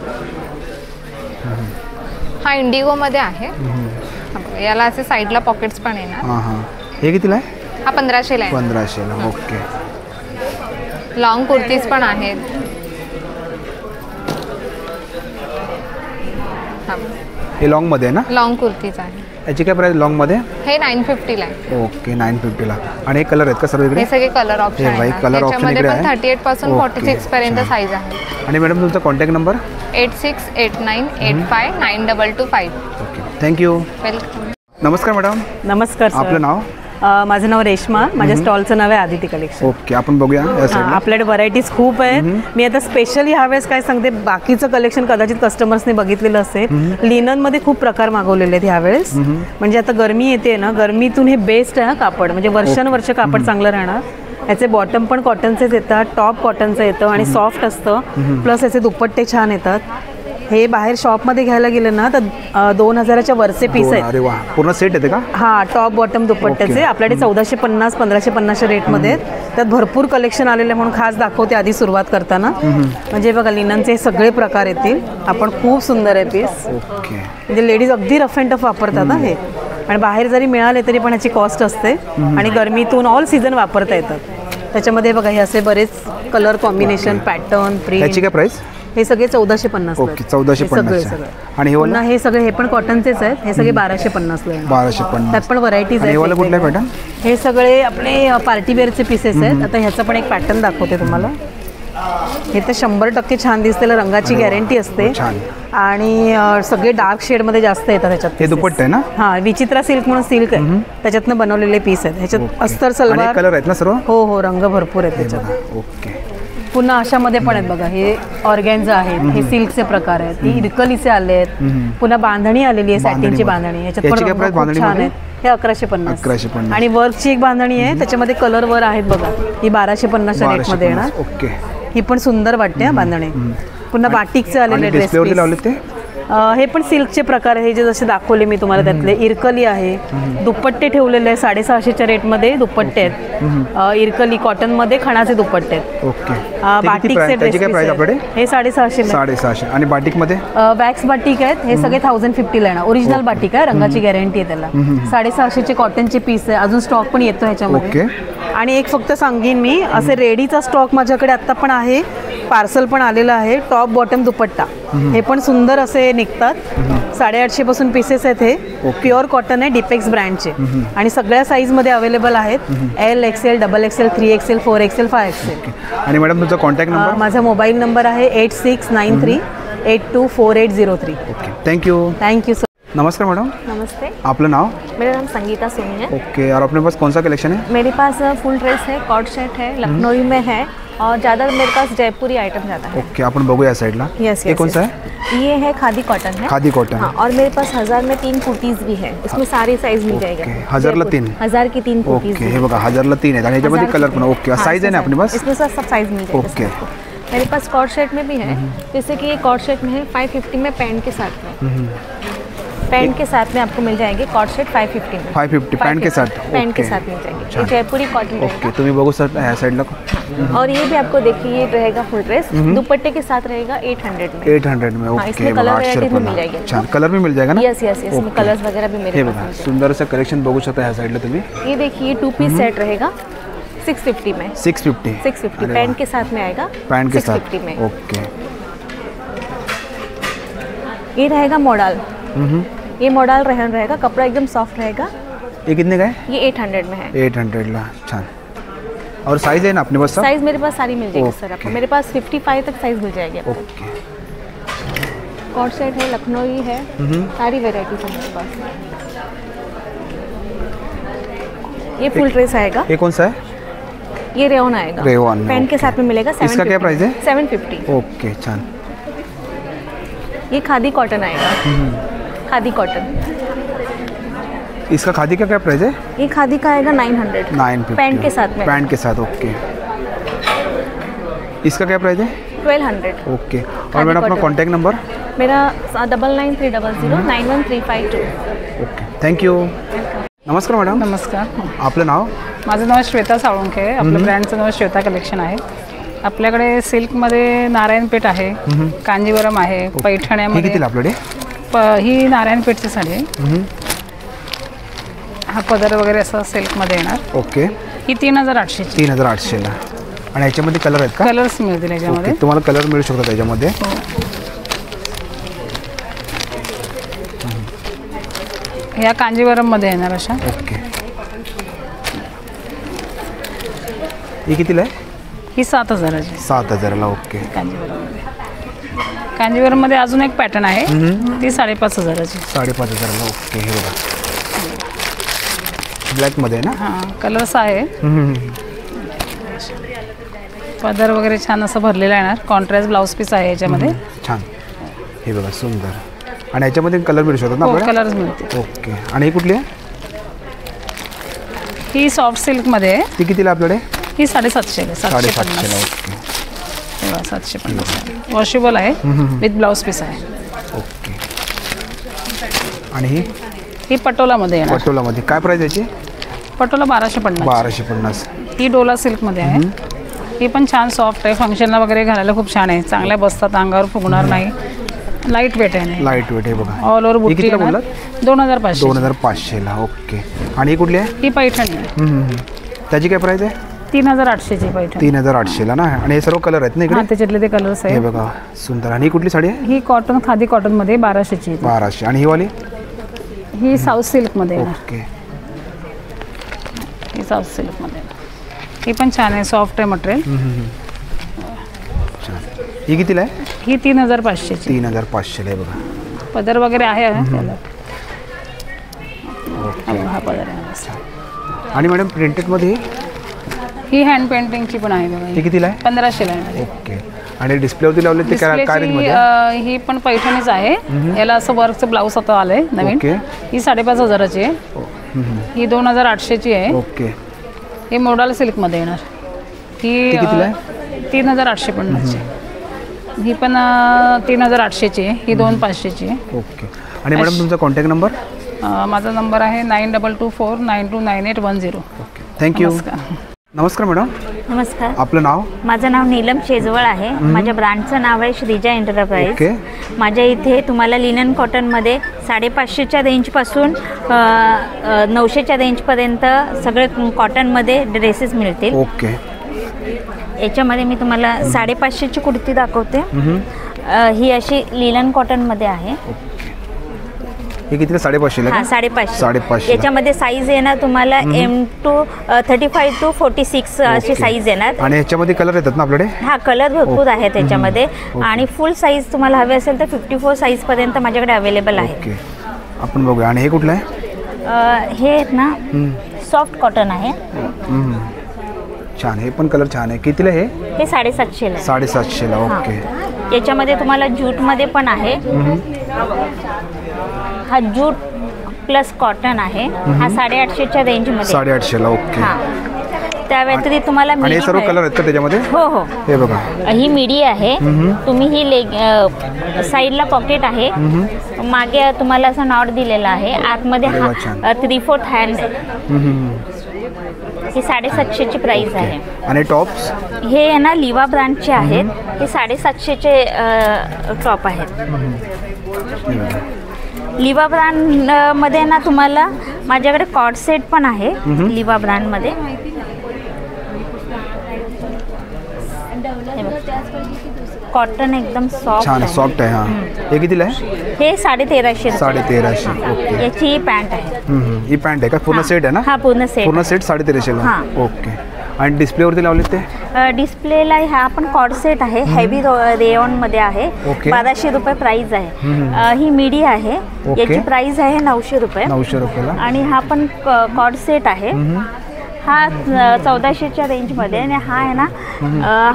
हा इंडिगोमध्ये आहे. याला असे साईडला पॉकेट्स पण येणार. हां हां. हे कितीला आहे? हा 1500ला आहे. 1500ला. ओके. लॉंग कुर्तीज पण आहेत. हे लॉंगमध्ये आहे ना? लॉंग कुर्तीज आहे. याची काय प्राइस लॉंगमध्ये? हे 950ला आहे. ओके. 950ला. आणि हे कलर आहेत का सर्व इकडे? हे सगळे कलर ऑप्शन हे बाई, आहेत. कलर ऑप्शन त्याच्यामध्ये इकडे पण आहे. 38 पासून ओके. 46 पर्यंत छान. साईज आहे. आणि मॅडम तुमचा contact number? 8689859225. Okay. Thank you. Welcome. नमस्कार मॅडम. नमस्कार सर. आपलं नाव? माझं नाव रेश्मा. माझ्या स्टॉलचं नाव आहे आदिती कलेक्शन. ओके. आपण बघूया या साईडला. आपल्याकडे व्हरायटीज खूप आहेत. मी आता स्पेशली ह्यावेळेस काय सांगते, बाकीचं कलेक्शन कदाचित कस्टमर्सने बघितलेलं असेल. लिननमध्ये खूप प्रकार मागवलेले आहेत ह्यावेळेस. म्हणजे आता गरमी येते ना, गरमीतून हे बेस्ट आहे कापड. म्हणजे वर्षानुवर्ष कापड चांगलं राहणार. याचे बॉटम पण कॉटनचेच येतात, टॉप कॉटनचं येतं आणि सॉफ्ट असतं. प्लस याचे दुपट्टे छान येतात. हे बाहेर शॉपमध्ये घ्यायला गेलं ना तर 2000च्या वरचे पीस आहेत. अरे वा. पूर्ण सेट येते का? हां, टॉप बॉटम दुपट्ट्याचे आपल्याकडे 1450 1550 रेटमध्ये आहेत. त्यात भरपूर कलेक्शन आलेलं आहे म्हणून खास दाखवते आधी सुरुवात करताना. म्हणजे बघा, लिननचे सगळे प्रकार येतील. आपण खूप सुंदर आहे पीस. ओके. म्हणजे लेडीज अगदी रफ अँड टफ वापरतात ना हे. आणि बाहेर जरी मिळाले तरी पण ह्याची कॉस्ट असते. आणि गरमीतून ऑल सीझन वापरता येतात. त्याच्यामध्ये बघा, हे असे बरेच कलर कॉम्बिनेशन, पॅटर्न, प्रिंट. याची काय प्राइस? हे सगळे 1450. ओके. 1450. आणि पुन्हा हे सगळे हे पण कॉटनचेच आहेत. हे सगळे 1250 ला. 1250. त्यात पण व्हरायटीज आहेत. कुठल्या पॅटर्न? हे सगळे आपले पार्टी वेअरचे पीसेस आहेत. आता ह्याचा पण एक पॅटर्न दाखवते तुम्हाला. हे तर 100% छान दिसते. रंगाची गॅरंटी असते. आणि सगळे डार्क शेडमध्ये जास्त येतात ह्याच्यात. हे दुपट्टे आहे ना? हां, विचित्रा सिल्क म्हणून सिल्क आहे, त्याच्यातनं बनवलेले पीस आहेत. ह्याच्यात अस्तर सलवार. कलर आहेत ना सर्व? हो हो, रंग भरपूर आहेत त्याच्यात. ओके. पुन्हा अशामध्ये पण आहेत बघा. हे ऑर्गॅन्झा आहेत. हे सिल्कचे प्रकार आहेत. ही इरकलीचे आले आहेत. पुन्हा बांधणी आलेली आहे, सॅटिनची बांधणी. याच्यात पण रंग खूप छान आहेत. हे 1150. आणि वर्कची एक बांधणी आहे, त्याच्यामध्ये कलर वर आहेत बघा. ही 1250च्या रेटमध्ये येणार. ओके. ही पण सुंदर वाटते बांधणी. पुन्हा बाटिकचे आलेले ड्रेस पीस. हे पण सिल्कचे प्रकार आहे, जे जसे दाखवले मी तुम्हाला. त्यातले इरकली आहे. दुपट्टे ठेवलेले आहे 650च्या रेटमध्ये दुपट्टे आहेत. इरकली कॉटनमध्ये खणाचे दुपट्टे आहेत. ओके. बाटिकचे ड्रेस हे 650. 650. आणि बाटिकमध्ये वॅक्स बाटिक आहेत. हे सगळे 1050 ला येणार. ओरिजिनल बाटिक आहे, रंगाची गॅरंटी आहे त्याला. 650चे कॉटनचे पीस आहे. अजून स्टॉक पण येतो ह्याच्यामध्ये. आणि एक फक्त सांगेन मी, असे रेडीचा स्टॉक माझ्याकडे आता पण आहे. पार्सल पण आलेलं आहे. टॉप बॉटम दुपट्टा हे पण सुंदर असे निघतात. 850 पासून पीसेस आहेत. हे प्युअर कॉटन आहे, डिपेक्स ब्रँडचे. आणि सगळ्या साईजमध्ये अवेलेबल आहेत. L, XL, XXL, 3XL, 4XL, 5XL. आणि मॅडम तुमचा कॉन्टॅक्ट नंबर? माझा मोबाईल नंबर आहे 8693824803. ओके. थँक्यू. Thank you sir. नमस्कार मैडम. नमस्ते. आपलं नाव? मेरा नाम संगीता सोनी है. ओके. और अपने पास कौन सा कलेक्शन है? मेरे पास फुल ड्रेस है, कॉट सेट है, लखनऊ में है और ज़्यादा मेरे पास जयपुरी आइटम ज़्यादा है. ओके. अपन बघूया साइडला. यस. ये कौन सा है? ये है खादी कॉटन है. खादी कॉटन. हाँ, और मेरे पास 1000 में 3 कुर्तीज भी है. इसमें सारी साइज मिल जाएगा. 1000ला 3. 1000 की 3 कुर्तीज. ओके. हे बघा 1000ला 3 आहेत. आणि ह्याच्यामध्ये कलर पण. ओके. साइज है ना अपने पास? इसमें सब साइज मिल जाएगा. ओके. मेरे पास कॉट सेट में भी है. जैसे कि ये कॉट सेट में है 550 में पैंट के साथ में. पैंट के साथ में आपको मिल जाएंगे कॉट सेट 550 में 550 पैंट के साथ पैंट के साथ मिल जाएंगे। ये जयपुरी कॉटन ओके तुम्ही बघू शकता ह्या साईडला और ये भी आपको देखिए ये रहेगा फुल ड्रेस दुपट्टे के साथ रहेगा 800 में 800 में ओके इसमें कलर वैरायटी भी मिल जाएगी। छान कलर भी मिल जाएगा ना यस यस इसमें कलर्स वगैरह भी हे मेरे बघा पास सुंदर असं कलेक्शन बघू शकता ह्या साईडला तुम्ही ये देखिए 2 पीस सेट रहेगा 650 में 650 पैंट के साथ में आएगा पैंट के साथ 650 में ओके ये रहेगा मॉडल ये मॉडल रहेगा कपड़ा एकदम सॉफ्ट रहेगा। ये कितने का है ये 800 में है 800 ला छान और साइज है ना अपने पास साइज मेरे पास सारी मिल जाएगी सर आपको मेरे पास 55 तक साइज मिल जाएगी आपको। ओके कॉट सेट है लखनऊ है सारी वेराइटीज है मेरे पास। ये फुल ड्रेस आएगा ये कौन सा है ये रेयॉन आएगा रेयॉन पैंट के साथ में मिलेगा 750 इसका क्या प्राइस है 750 ओके छान ये खादी कॉटन आएगा खादी कॉटन इसका खादी का क्या प्राइस है ये खादी का आएगा 900 पैंट के साथ में पैंट के साथ ओके इसका क्या प्राइस है 1200 ओके और मैडम अपना कॉन्टैक्ट नंबर मेरा 9930091352 ओके थँक्यू नमस्कार मॅडम नमस्कार आपलं नाव माझं नाव श्वेता साळुंखे आहे आपलं ब्रँडचं नाव श्वेता कलेक्शन आहे आपल्याकडे सिल्कमध्ये नारायणपेठ आहे कांजीवरम आहे पैठण्यामध्ये कितीला आपल्याकडे ही नारायणपेठची साडी आहे हा पदर वगैरे असं सिल्कमध्ये येणार ओके ही 3800 3800 ला आणि याच्यामध्ये कलर आहेत का कलर्स मिळतील याच्यामध्ये तुम्हाला कलर मिळू शकतो त्याच्यामध्ये या कांजीवरम मध्ये येणार अशा ओके ही कितीला आहे ही 7000 ची 7000 ला ओके कांजीवरम मध्ये अजून एक पॅटर्न आहे ती 5500 ची 5500 ला ओके हे बघा ब्लॅक मध्ये ना हां कलर्स आहे पदर वगैरे छान असं भरलेलं आहे ना कॉन्ट्रास्ट ब्लाउज पीस आहे याच्यामध्ये छान हे बघा सुंदर आणि याच्यामध्ये कलर मिळू शकतात ना आपल्याला कलर्स मिळतील ओके आणि ही कुठली आहे ही सॉफ्ट सिल्क मध्ये आहे ती कितीला आपल्याकडे ही 750 ला 750 ला ओके तेव्हा 750 वॉशेबल आहे विथ ब्लाउज पीस आहे ओके आणि ही पटोलामध्ये येणार पटोलामध्ये काय प्राइस याची पटोला 1250 ही डोला सिल्कमध्ये आहे ही पण छान सॉफ्ट आहे फंक्शनला वगैरे घालायला खूप छान आहे चांगल्या बसतात अंगावर फुगणार नाही लाईट वेट आहे लाईट वेट आहे बघा ऑल ओव्हर बुट्टी येणार 2500 ला ओके आणि ही कुठली आहे ही पैठणी आहे त्याची काय प्राइस आहे 3800 ची पैठणी 3800 ला ना आणि हे सर्व कलर आहेत ना इकडे त्याच्यातले ते कलर्स हे आहेत बघा सुंदर आणि ही कुठली साडी आहे ही कॉटन खादी कॉटन मध्ये 1200 ची 1200 आणि ही वाली ही साऊथ सिल्क मध्ये ओके ही साऊथ सिल्क मध्ये ही पण छान आहे सॉफ्ट आहे मटेरियल ही कितीला आहे ही 3500 ची 3500 ला आहे बघा पदर वगैरे आहे त्याला हा पदर आहे आणि मॅडम प्रिंटेड मध्ये ही हँड पेंटिंगची पण आहे बघा ही कितीला आहे 1500 ला आहे ओके आणि डिस्प्लेवरती लावले ते काय रेंज मध्ये ही पण पैठणीच आहे याला असं वर्कचं ब्लाउज आता आलंय नवीन ही 5500 ची आहे ही 2800 ची आहे ओके हे मोडाल सिल्क मध्ये येणार ही 3850 ची ही पण 3800 ची आहे ही 2500 ची आहे ओके आणि मॅडम तुमचा कॉन्टॅक्ट नंबर माझा नंबर आहे 9224929810 ओके थँक्यू नमस्कार मॅडम नमस्कार आपलं नाव माझं नाव नीलम शेजवळ आहे माझ्या ब्रँडचं नाव आहे श्रीजा एंटरप्राइज ओके माझ्या इथे तुम्हाला लिनन कॉटनमध्ये 550च्या रेंजपासून 900च्या रेंजपर्यंत सगळे कॉटनमध्ये ड्रेसेस मिळतील ओके याच्यामध्ये मी तुम्हाला 550ची कुर्ती दाखवते ही अशी लिनन कॉटनमध्ये आहे हे कितीला 550 ला 550 याच्यामध्ये साईज येणार तुम्हाला M235 to 46 अशी साईज येणार आणि याच्यामध्ये कलर येतात ना आपल्याकडे हा कलर भरपूर आहे त्याच्यामध्ये आणि फुल साईज तुम्हाला हवे असेल तर 54 साईज पर्यंत माझ्याकडे अवेलेबल आहे ओके आपण बघूया आणि हे कुठलं आहे हे ना सॉफ्ट कॉटन आहे छान हे पण कलर छान आहे कितीला हे 750 ला 750 ला ओके याच्यामध्ये तुम्हाला जूट मध्ये पण आहे हा जूट प्लस कॉटन आहे हा 850च्या रेंज मध्ये 850 ला ओके त्या व्यतिरिक्त तुम्हाला आणि मिडी हे सर्व मिळेल. कलर आहेत का त्याच्यामध्ये? हो हो, हे बघा, ही मिडी आहे. तुम्ही ही साईडला पॉकेट आहे, मागे तुम्हाला असं नॉट दिलेला आहे, आतमध्ये 3/4 हँड आहे. ही 750ची प्राइस आहे. आणि टॉप्स हे आहे ना लिवा ब्रँडचे आहेत. हे 750चे टॉप आहेत. लिवा ब्रँड मध्ये ना तुम्हाला माझ्याकडे कॉर्ड सेट पण आहे लिवा ब्रँड मध्ये. कॉटन एकदम छान सॉफ्ट सॉफ्ट आहे. हां, हे कितीला आहे? हे 1350. 1350. ओके. याची ही पॅन्ट आहे. ही पॅन्ट आहे का? पूर्ण सेट आहे ना? हा, पूर्ण सेट. पूर्ण सेट 1350ला. हां. ओके. आणि डिस्प्लेवरती लावले ते डिस्प्लेला हा पण कॉर्ड सेट आहे. हेवी रेयॉन मध्ये आहे. ओके. 1200 रुपये प्राइस आहे. ही मिडी आहे. ओके. याची प्राइस आहे 900 रुपये. 900 रुपयाला. आणि हा पण कॉर्ड सेट आहे. हा 1400च्या रेंजमध्ये आणि हा आहे ना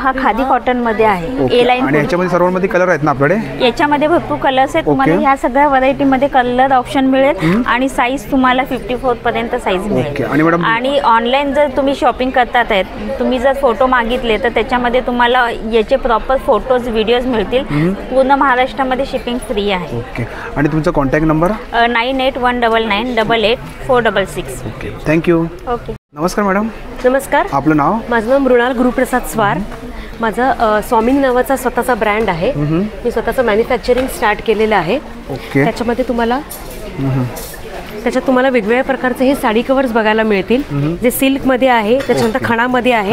हा खादी कॉटन मध्ये आहे. ओके. ए लाईन. आणि याच्यामध्ये सर्वांमध्ये कलर आहेत ना आपल्याकडे? याच्यामध्ये भरपूर कलर्स आहेत. तुम्हाला ह्या सगळ्या व्हरायटी मध्ये कलर ऑप्शन मिळेल आणि साईज तुम्हाला 54 पर्यंत साईज मिळेल. आणि मॅडम, आणि ऑनलाईन जर तुम्ही शॉपिंग करतात आहेत, तुम्ही जर फोटो मागितले तर त्याच्यामध्ये तुम्हाला याचे प्रॉपर फोटोज व्हिडिओज मिळतील. पूर्ण महाराष्ट्रामध्ये शिपिंग फ्री आहे. ओके. आणि तुमचा contact number? 9819988866. Okay, thank you. Okay. नमस्कार मॅडम. नमस्कार. आपलं नाव? माझं नाव मृणाल गुरुप्रसाद स्वार. माझं स्वामिंग नावाचा स्वतःचा ब्रँड आहे. मी स्वतःचं मॅन्युफॅक्चरिंग स्टार्ट केलेलं आहे. ओके. त्याच्यामध्ये त्याच्यात तुम्हाला वेगवेगळ्या प्रकारचे हे साडी कव्हर्स बघायला मिळतील. जे सिल्कमध्ये आहे, त्याच्यानंतर खणामध्ये आहे.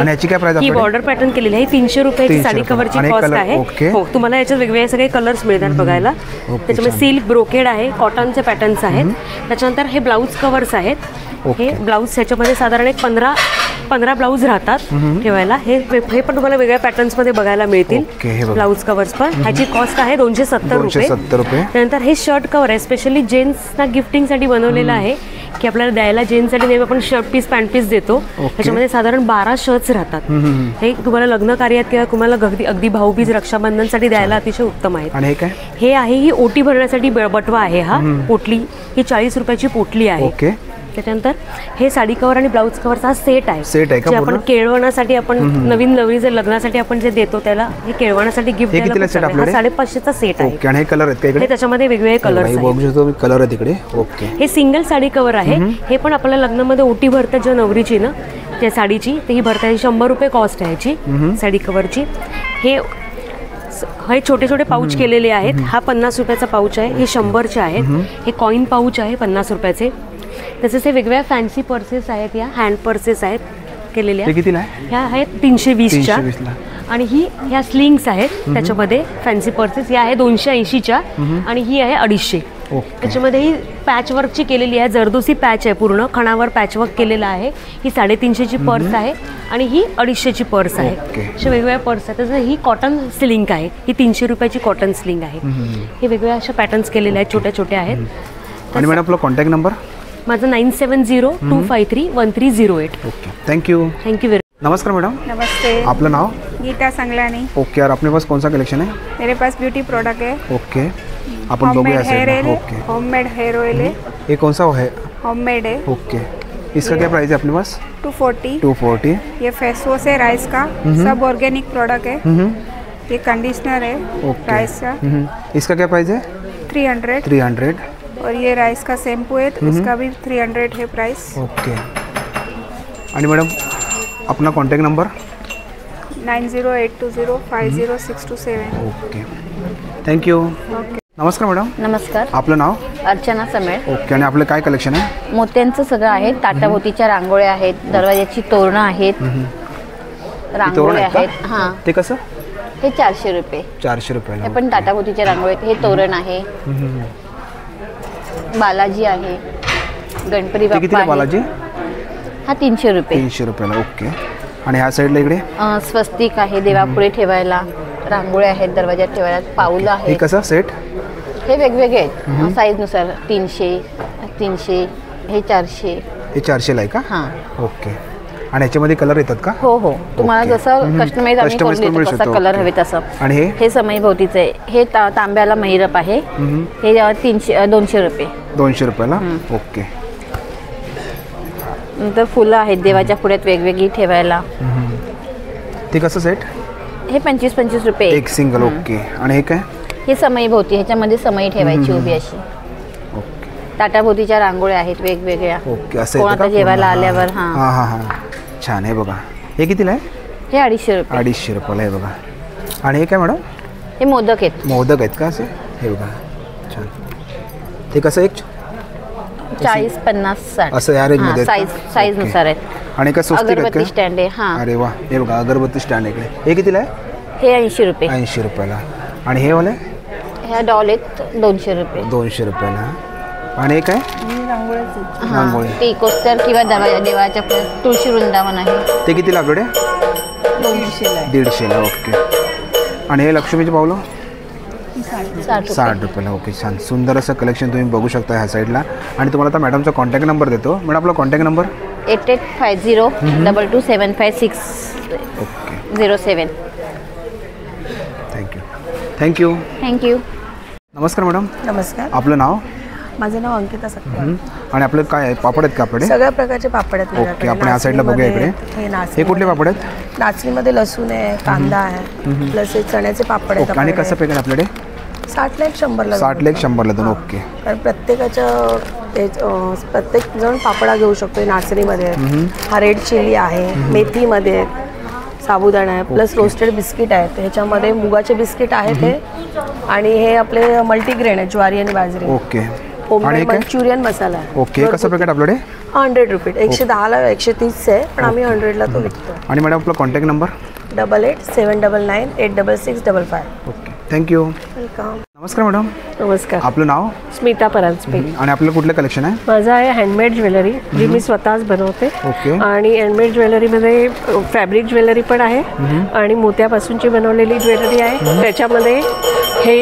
ही बॉर्डर पॅटर्न केलेली आहे. 300 रुपयाची साडी कव्हरची कॉस्ट आहे. हो, तुम्हाला याच्यात वेगवेगळे सगळे कलर्स मिळतात बघायला. त्याच्यामध्ये सिल्क ब्रोकेड आहे, कॉटनचे पॅटर्न्स आहेत. त्याच्यानंतर हे ब्लाऊज कव्हर्स आहेत. हे ब्लाऊज ह्याच्यामध्ये साधारण एक 15 ब्लाऊज राहतात ठेवायला. हे पण तुम्हाला वेगळ्या पॅटर्न्समध्ये बघायला मिळतील. ब्लाऊज कव्हर्स पण ह्याची कॉस्ट आहे 270 रुपये. त्यानंतर हे शर्ट कव्हर आहे, स्पेशली जेंट्सना गिफ्टिंगसाठी बनवलेलं आहे की आपल्याला द्यायला. जेंट्ससाठी नेहमी आपण शर्ट पीस पॅन्ट पीस देतो. त्याच्यामध्ये साधारण 12 शर्ट्स राहतात. हे तुम्हाला लग्न कार्यात किंवा तुम्हाला अगदी भाऊबीज रक्षाबंधनसाठी द्यायला अतिशय उत्तम आहेत. हे आहे ही ओटी भरण्यासाठी बटवा आहे. हा पोटली, ही 40 रुपयाची पोटली आहे. त्याच्यानंतर हे साडी कव्हर आणि ब्लाऊज कव्हरचा हा सेट आहे. जे आपण केळवणासाठी आपण नवीन जर लग्नासाठी आपण जे देतो त्याला हे केळवणासाठी गिफ्ट द्यायला 550चा सेट आहे. आणि हे कलर आहेत का? हे त्याच्यामध्ये वेगवेगळे कलर आहेत. कलर आहेत इकडे. ओके. हे सिंगल साडी कव्हर आहे. हे पण आपल्याला लग्नामध्ये ओटी भरतात ज्या नवरीची ना त्या साडीची, ते ही भरता 100 रुपये कॉस्ट आहे याची साडी कव्हरची. हे छोटे छोटे पाऊच केलेले आहेत. हा 50 रुपयाचा पाऊच आहे. हे 100चे आहेत. हे कॉईन पाऊच आहे 50 रुपयाचे. तसेच हे वेगवेगळ्या फॅन्सी पर्सेस आहेत. या हँड पर्सेस आहेत केलेल्या. ह्या आहेत 320च्या. आणि ह्या स्लिंग्स आहेत त्याच्यामध्ये फॅन्सी पर्सेस. या आहे 280च्या आणि ही आहे 250. त्याच्यामध्ये ही पॅचवर्कची केलेली आहे. जरदोसी पॅच आहे, पूर्ण खणावर पॅचवर्क केलेला आहे. ही 350ची पर्स आहे आणि ही 250ची पर्स आहे. अशा वेगवेगळ्या पर्स आहेत. तसं ही कॉटन स्लिंग आहे. ही 300 रुपयाची कॉटन स्लिंग आहे. हे वेगवेगळ्या अशा पॅटर्न्स केलेल्या आहेत, छोट्या छोट्या आहेत. आणि मॅडम आपला कॉन्टॅक्ट नंबर? माझं 9702531308. Okay, thank you. वेरी. नमस्कार मैडम. नमस्ते. आपका नाम? गीता संगलानी. ओके. और अपने पास कौन सा कलेक्शन है? मेरे पास ब्यूटी प्रोडक्ट है. ओके. अपन लोग होममेड हेयर ऑयल है. ये कौन सा है? होममेड है. ओके. इसका क्या प्राइस है अपने पास? 240. ये फेस वॉश है राइस का, सब ऑर्गेनिक प्रोडक्ट है. ये कंडीशनर है राइस का. इसका क्या प्राइस है? 300. और ये राइस का शैम्पू है तो उसका भी 300 है प्राइस. ओके. आणि madam Apna contact number? 9082050627. Okay, thank you. नमस्कार मॅडम. नमस्कार. आपलं नाव? अर्चना समेळ. ओके. आणि आपलं काय कलेक्शन आहे? मोत्यांचं सगळं आहे. ताटाभोवतीच्या रांगोळ्या आहेत, दरवाजाची तोरणं आहेत, रांगोळ्या आहेत. हां. ते कसं? हे 400 रुपये. 400 रुपये. हे पण ताटाभोवतीच्या रांगोळ्या. हे तोरण आहे. बालाजी आहे, गणपती बाप्पा आहे. बालाजी? हा 300 रुपये. 300 रुपयाला. ओके. आणि ह्या साईडला इकडे स्वस्तिक आहे देवापुढे ठेवायला, रांगोळ्या आहेत दरवाजात ठेवायला, पाऊलं आहेत. हे कसं सेट? हे वेगवेगळे आहेत साईजनुसार. 300, हे 400. हे 400 ला आहे का? हां. ओके. आणि ह्याच्यामध्ये कलर येतात का? हो हो. तुम्हाला जसं कस्टमाइज आम्ही करून देतो तसा कलर हवे तसं. आणि हे समई भोवतीचं आहे. हे तांब्याला महिरप आहे. हे 200 रुपये. 200 रुपयाला. ओके. नंतर फुलं आहेत देवाच्या पुढ्यात वेगवेगळी ठेवायला. ते कसं सेट? हे 25-25 रुपये एक सिंगल. ओके. आणि हे काय? हे समई भोवती, ह्याच्यामध्ये समई ठेवायची उभी अशी. ताटाभोवतीच्या रांगोळ्या आहेत वेगवेगळ्या. ओके. असं कोणाला जेवायला आल्यावर. हां हां हां. छान आहे बघा. हे कितीला आहे? हे 250 रुपये. 250 रुपयाला आहे बघा. आणि हे काय मॅडम? हे मोदक आहेत. मोदक आहेत का असे? हे बघा छान. ते कसं एक 40, 50, 60 असं या रेंजमध्ये साईज नुसार आहेत. आणि काय स्वस्त अगरबत्ती स्टँड आहे. हां. अरे वा. हे बघा अगरबत्ती स्टँड आहे. हे कितीला आहे? हे 80 रुपये. 80 रुपयाला. आणि हे वाले? ह्या डॉल आहेत 200 रुपये. 200 रुपयाला. आणि हे काय? रांगोळी. ती कोस्टर किंवा देवाच्या पुढे तुळशी वृंदावन आहे. ते कितीला आपल्याकडे? 150ला. ओके. आणि हे लक्ष्मीचे पावलं? 60 रुपयाला. ओके. छान सुंदर असं कलेक्शन तुम्ही बघू शकता ह्या साईडला. आणि तुम्हाला आता मॅडमचा कॉन्टॅक्ट नंबर देतो. मॅडम आपला कॉन्टॅक्ट नंबर? 885022756007. थँक्यू. थँक्यू. नमस्कार मॅडम. नमस्कार. आपलं नाव? माझं नाव अंकिता सक्कर. आणि आपलं काय आहे? पापड आहेत का आपल्याकडे? सगळ्या प्रकारचे पापड आहेत. ओके. आपण या साईडला बघूया इकडे. हे कुठले पापड आहेत? नाचणीमध्ये लसूण आहे, कांदा आहे, प्लस हे चण्याचे पापड आहेत. आणि कसं पॅकेट आपल्याकडे? 60ला 100ला. 60ला 100ला दोन. ओके. कारण प्रत्येक जण पापडा घेऊ शकतो. नाचणीमध्ये हा रेड चिली आहे, मेथीमध्ये साबुदाणा आहे, प्लस रोस्टेड बिस्किट आहेत. ह्याच्यामध्ये मुगाचे बिस्किट आहेत हे. आणि हे आपले मल्टीग्रेन आहे, ज्वारी आणि बाजरी. ओके. होममेड मंचुरियन मसाला आहे. ओके. कसं पॅकेट आपल्याकडे? 100 रुपये. 110ला 130 आहे, पण आम्ही 100ला तो विकतो. आणि मॅडम आपला contact number? 8879986655. Okay. Thank you. Welcome. नमस्कार मॅडम. नमस्कार. आपलं नाव? स्मिता परांजपे. आणि आपलं कुठलं कलेक्शन आहे? माझं आहे हँडमेड ज्वेलरी, जी मी स्वतःच बनवते. ओके. आणि हँडमेड ज्वेलरीमध्ये फॅब्रिक ज्वेलरी पण आहे आणि मोत्यापासूनची बनवलेली ज्वेलरी आहे. त्याच्यामध्ये हे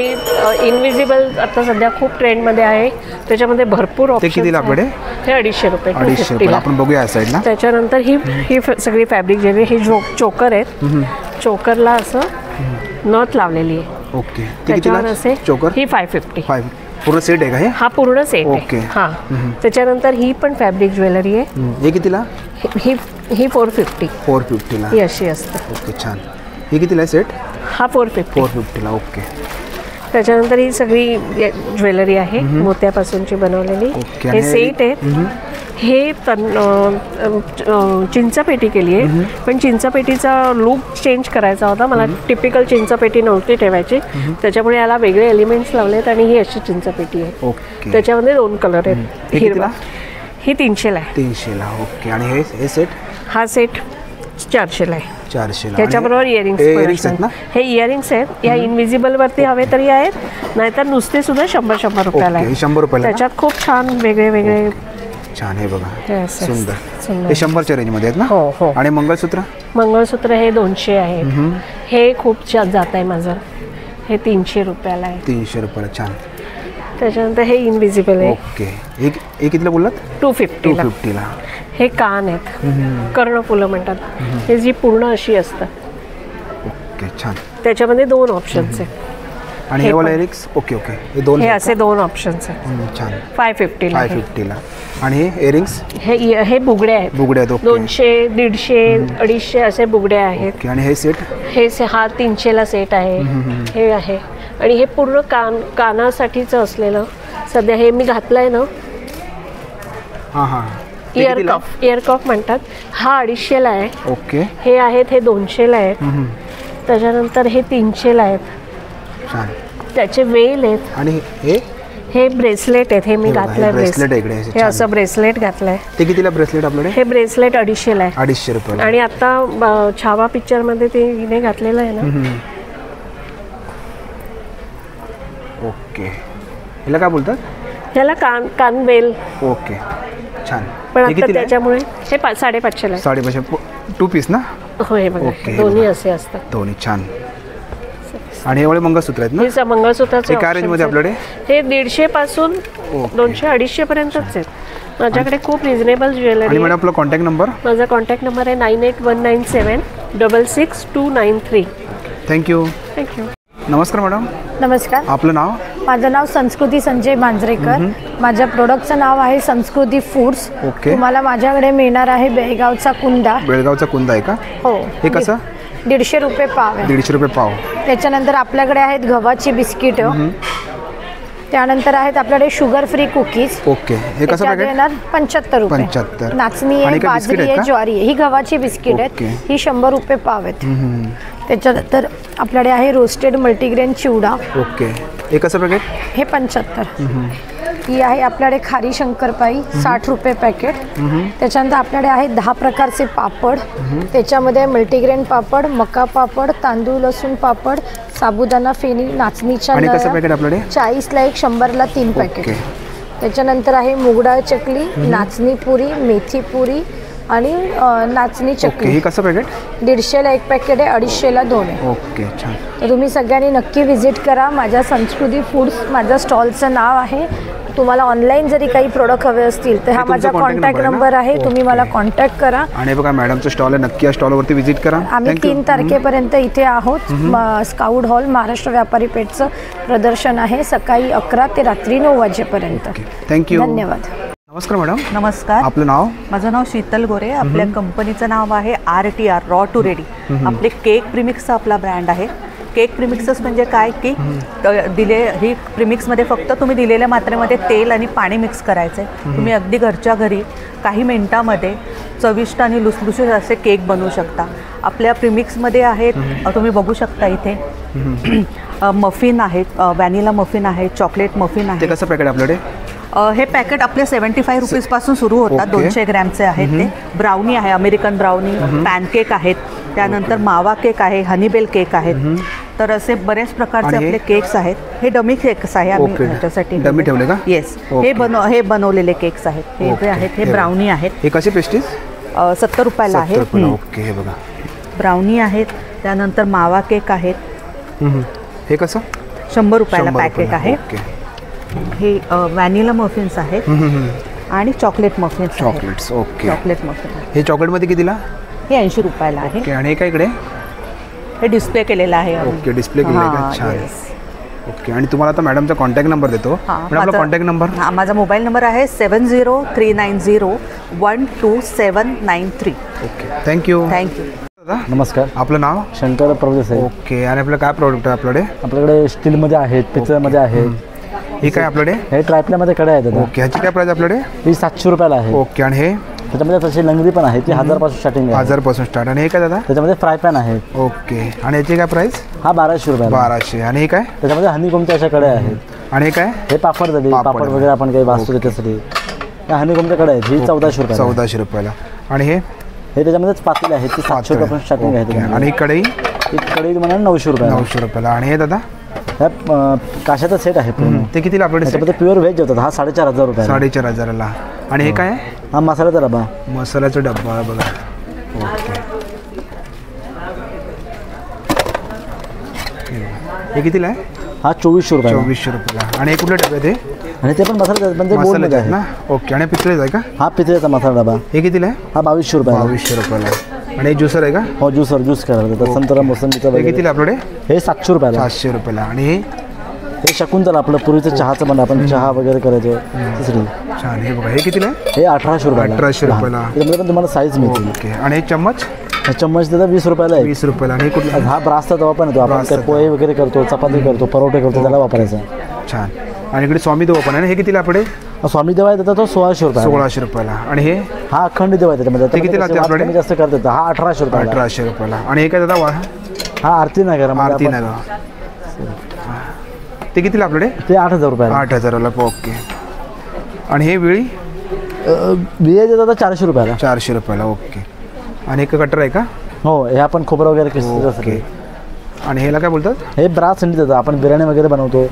इनविजिबल आता सध्या खूप ट्रेंडमध्ये आहे. त्याच्यामध्ये भरपूर ऑप्शन. कितीला आपल्याकडे? हे 250 रुपये. 250 रुपये. आपण बघूया या साईडला. त्याच्यानंतर ही सगळी फॅब्रिक ज्वेलरी. हे चोकर आहेत. चोकरला असं नथ लावलेली आहे. ओके. त्याच्यावर असे चोकर? ही 550. पूर्ण सेट आहे का हे? हा पूर्ण सेट आहे. ओके. हां. त्याच्यानंतर ही पण फॅब्रिक ज्वेलरी आहे. हे कितीला? ही 450. 450ला. ही अशी असते. ओके. छान. ही कितीला आहे सेट? हा 450ला. ओके. त्याच्यानंतर ही सगळी ज्वेलरी आहे मोत्यापासूनची बनवलेली. हे सेट आहे. हे चिंचापेटी केली आहे, पण चिंचापेटीचा लुक चेंज करायचा होता मला. टिपिकल चिंचापेटी नव्हती ठेवायची, त्याच्यामुळे याला वेगळे एलिमेंट्स लावलेत. आणि ही अशी चिंचापेटी आहे. ओके. त्याच्यामध्ये 2 कलर आहेत. हिरवा. ही 300ला आहे. 300ला. ओके. आणि हे सेट? हा सेट 400ला आहे. 400ला. त्याच्याबरोबर इयरिंग्स आहेत ना? हे इयरिंग्स आहेत. या इनविजिबल वरती हवे तरी आहेत, नाहीतर नुसते सुद्धा 100 रुपयाला आहे. 100 रुपयाला. त्याच्यात खूप छान वेगळे वेगळे. छान आहे बघा. सुंदर. हे 100च्या रेंजमध्ये आहेत ना? हो हो. आणि मंगळसूत्र? मंगळसूत्र हे 200 आहे. हे खूप छान जात आहे माझं. हे 300 रुपयाला आहे. 300 रुपयाला. छान. त्याच्यानंतर हे इनविजिबल आहे. ओके. हे कितीला बोललात? 250ला. हे कान आहेत, कर्णफुलं म्हणतात. हे जी पूर्ण अशी असतात. ओके. छान. त्याच्यामध्ये 2 ऑप्शन्स आहेत. आणि हे वाला इयरिंग्स? Okay okay. हे असे 2 ऑप्शन्स आहेत. छान. 550ला. आणि हे इयरिंग्स? हे बुगडे आहेत. बुगडे आहेत. 200, 150, 250 असे बुगडे आहेत. आणि हे सेट? हा 300ला सेट आहे. हे आहे. आणि हे पूर्ण कानासाठीचं असलेलं सध्या हे मी घातलंय ना. हां हां. इयर कफ म्हणतात. हा 250ला आहे. ओके. हे आहेत, हे 200ला आहेत. त्याच्यानंतर हे 300ला आहेत. छान. त्याचे वेल आहेत. आणि हे ब्रेसलेट आहेत. हे मी घातलंय. ब्रेसलेट इकडे. हे असं ब्रेसलेट घातलंय. ते कितीला ब्रेसलेट आपल्याकडे? हे ब्रेसलेट 250ला आहे. 250 रुपये. आणि आता छावा पिक्चर मध्ये ते हिने घातलेलं आहे ना. ओके. याला काय बोलतात? याला कानवेल. ओके. छान. पण आता त्याच्यामुळे हे 550ला आहे. 550. 2 पीस ना? हो. हे बघा. दोन्ही असे असतात. दोन्ही. छान. आणि हे मंगळसूत्र आहेत ना? हे मंगळसूत्राचे काय रेंजमध्ये आपल्याकडे? हे 150 पासून 200, 250 पर्यंतच आहेत. माझ्याकडे खूप रिझनेबल ज्वेलरी. आणि मॅडम आपला कॉन्टॅक्ट नंबर? माझा कॉन्टॅक्ट नंबर आहे 9819766293. थँक्यू. थँक्यू. नमस्कार मॅडम. नमस्कार. आपलं नाव? माझं नाव संस्कृती संजय मांजरेकर. माझ्या प्रोडक्टचं नाव आहे संस्कृती फूड्स. ओके. तुम्हाला माझ्याकडे मिळणार आहे बेळगावचा कुंदा. बेळगावचा कुंदा आहे का? हो. हे कसं? 150 रुपये पाव आहे. 150 रुपये पाव. त्याच्यानंतर आपल्याकडे आहेत गव्हाची बिस्किट. त्यानंतर आहेत आपल्याकडे शुगर फ्री कुकीज. ओके. हे कसं पॅकेट? येणार 75 रुपये. 75. नाचणी आहे, बाजरी आहे, ज्वारी आहे. ही गव्हाची बिस्किट आहेत. ही 100 रुपये पाव आहेत. त्याच्यानंतर आपल्याकडे आहे रोस्टेड मल्टीग्रेन चिवडा. ओके. हे कसं पॅकेट? हे 75. ही आहे आपल्याकडे खारी शंकरपाई 60 रुपये पॅकेट. त्याच्यानंतर आपल्याकडे आहेत 10 प्रकारचे पापड. त्याच्यामध्ये मल्टीग्रेन पापड, मका पापड, तांदूळ लसूण पापड, साबुदाणा फेणी, नाचणीच्या आणि कसं पॅकेट आपल्याकडे? 40ला 1, 100ला 3 पॅकेट. त्याच्यानंतर आहे मुगडाळ चकली, नाचणी पुरी, मेथी पुरी आणि नाचणी चकली. हे कसं पॅकेट? 150ला 1 पॅकेट आहे, 250ला 2 आहे. ओके. छान. तर तुम्ही सगळ्यांनी नक्की व्हिजिट करा. माझ्या संस्कृती फूड्स माझ्या स्टॉलचं नाव आहे. तुम्हाला ऑनलाईन जरी काही प्रोडक्ट हवे असतील तर हा माझा कॉन्टॅक्ट नंबर आहे. तुम्ही मला कॉन्टॅक्ट करा. आणि बघा मॅडमचं स्टॉल आहे, नक्की या स्टॉलवरती व्हिजिट करा. आम्ही 3 तारखेपर्यंत इथे आहोत. स्काउट हॉल महाराष्ट्र व्यापारी पेठचं प्रदर्शन आहे सकाळी 11 ते रात्री 9 वाजेपर्यंत. थँक्यू. धन्यवाद. नमस्कार मॅडम. नमस्कार. आपलं नाव? माझं नाव शीतल गोरे. आपल्या कंपनीचं नाव आहे RTR रॉ टू रेडी. आपले केक प्रीमिक्सचा आपला ब्रँड आहे. केक प्रीमिक्सच म्हणजे काय की ही प्रीमिक्समध्ये फक्त तुम्ही दिलेल्या मात्रेमध्ये तेल आणि पाणी मिक्स करायचं आहे. तुम्ही अगदी घरच्या घरी काही मिनिटामध्ये चविष्ट आणि लुसलुशीत असे केक बनवू शकता. आपल्या प्रीमिक्समध्ये आहेत, तुम्ही बघू शकता इथे मफिन आहेत, व्हॅनिला मफिन आहे, चॉकलेट मफिन आहे. ते कसं पॅकेट आपल्याकडे? हे पॅकेट आपले 75 रुपीजपासून सुरू होतात. 200 ग्रॅमचे आहेत ते. ब्राउनी आहे, अमेरिकन ब्राउनी, पॅनकेक आहेत, त्यानंतर मावा केक आहे, हनीबेल केक आहेत. तर असे बरेच प्रकारचे आपले केक्स आहेत. हे डमी केक्स आहे आम्ही ह्याच्यासाठी डमी ठेवले का? येस. हे बनवलेले केक्स आहेत. हे जे आहेत हे ब्राउनी आहेत. हे कसे पेस्ट्रीज? 70 रुपयाला आहे. ओके. हे बघा ब्राउनी आहेत. त्यानंतर मावा केक आहेत. हे कसं? 100 रुपयाला पॅकेट आहे. हे व्हॅनिला मफिन्स आहेत आणि chocolate muffins. Chocolates. Okay. Chocolate muffin. हे चॉकलेटमध्ये कितीला? हे 80 रुपयाला आहे. ओके. आणि हे काय इकडे? हे डिस्प्ले केलेलं आहे. ओके. डिस्प्ले केलेलं आहे का? छान. ओके. आणि तुम्हाला आता मॅडमचा कॉन्टॅक्ट नंबर देतो. आपला कॉन्टॅक्ट नंबर? हां, माझा मोबाईल नंबर आहे 7039012793. ओके. थँक्यू. नमस्कार. आपलं नाव? शंकर प्रभुदेसाई. ओके. आणि आपलं काय प्रोडक्ट आहे आपल्याकडे? आपल्याकडे स्टीलमध्ये आहेत, पितळमध्ये आहेत. ही काय आपल्याकडे? हे ट्रायप्ल्यामध्ये कडे आहेत. ओके. ह्याची काय प्राइस आपल्याकडे? ही 700 रुपयाला आहे. ओके. आणि हे? त्याच्यामध्ये तशी लंगरी पण आहे, ती 1000 पासून स्टार्टिंग आहे. 1000 पासून स्टार्ट. आणि हे काय दादा? त्याच्यामध्ये फ्राय पॅन आहे. ओके. आणि याची काय प्राइस? हा 1200 रुपये. 1200. आणि हे काय? त्याच्यामध्ये हनीकोमच्या अशा कडे आहेत. आणि हे काय? हे पापड झाली, पापड वगैरे आपण काही वाचतो त्याच्यासाठी. या हनीकोमच्या कडे आहेत. ही 1400 रुपये. 1400 रुपयाला. आणि हे? हे त्याच्यामध्येच पातेले आहेत, ती 700 रुपयापासून स्टार्टिंग आहे. आणि ही कढई? ही कढई तुम्हाला 900 रुपये. 900 रुपयाला. आणि हे दादा? ह्या काशाचा सेट आहे पूर्ण. ते कितीला आपल्याकडे? त्याच्यामध्ये प्युअर व्हेज होतात. हा 4500 रुपये. 4500ला. आणि हे काय? हा मसाल्याचा डबा. मसाल्याचा डब्बा बघा. ओके. हे कितीला आहे? हा 2400 रुपये. 2400 रुपयाला. आणि हे कुठले डबे ते? आणि ते पण मसाले पण ते गोल्डमध्ये आहे ना? ओके. आणि पितळेचा आहे का? हा पितळेचा मसाला डबा. हे कितीला आहे? हा 2200 रुपये. 2200 रुपयाला. आणि हे ज्युसर आहे का? हो ज्युसर, ज्यूस करायला संत्रा मोसंबीचा. हे कितीला आपल्याकडे? हे 700 रुपयाला. 700 रुपयाला. आणि हे? हे शकुंतला आपलं पूर्वीचं चहाचं पण आपण चहा वगैरे करायचो तिसरी. छान. हे बघा. हे कितीला आहे? हे 1800 रुपयाला. 1800 रुपयाला. त्यामध्ये पण तुम्हाला साईज मिळतील. ओके. आणि हे चम्मच? चम्मच त्याचा 20 रुपयाला आहे. 20 रुपयाला. आणि कुठला? हा ब्रासचा तवा पण येतो. आपण काय पोहे वगैरे करतो, चपाती करतो, परोठे करतो, त्याला वापरायचा. छान. आणि इकडे स्वामी देवा पण आहे. हे कितीला आपल्याकडे? स्वामी देवा आहे त्याचा तो 1600 रुपये. 1600 रुपयाला. आणि हे? हा अखंड देवा आहे त्याच्यामध्ये. ते कितीला आपल्याकडे? जास्त करतात. हा 1800 रुपये. 1800 रुपयाला. आणि हे काय दादा? हा आरती नगर. आरती नगर. ते कितीला आपल्याकडे? ते 8000 रुपये. 8000ला. ओके. आणि हे वेळी? बिये देतात 400 रुपयाला. 400 रुपयाला. ओके. आणि एक कटर आहे का? हो. हे आपण खोबरं वगैरे किसतो. ओके. आणि ह्याला काय बोलतात? हे ब्रास हंडी देतात. आपण बिर्याणी वगैरे बनवतो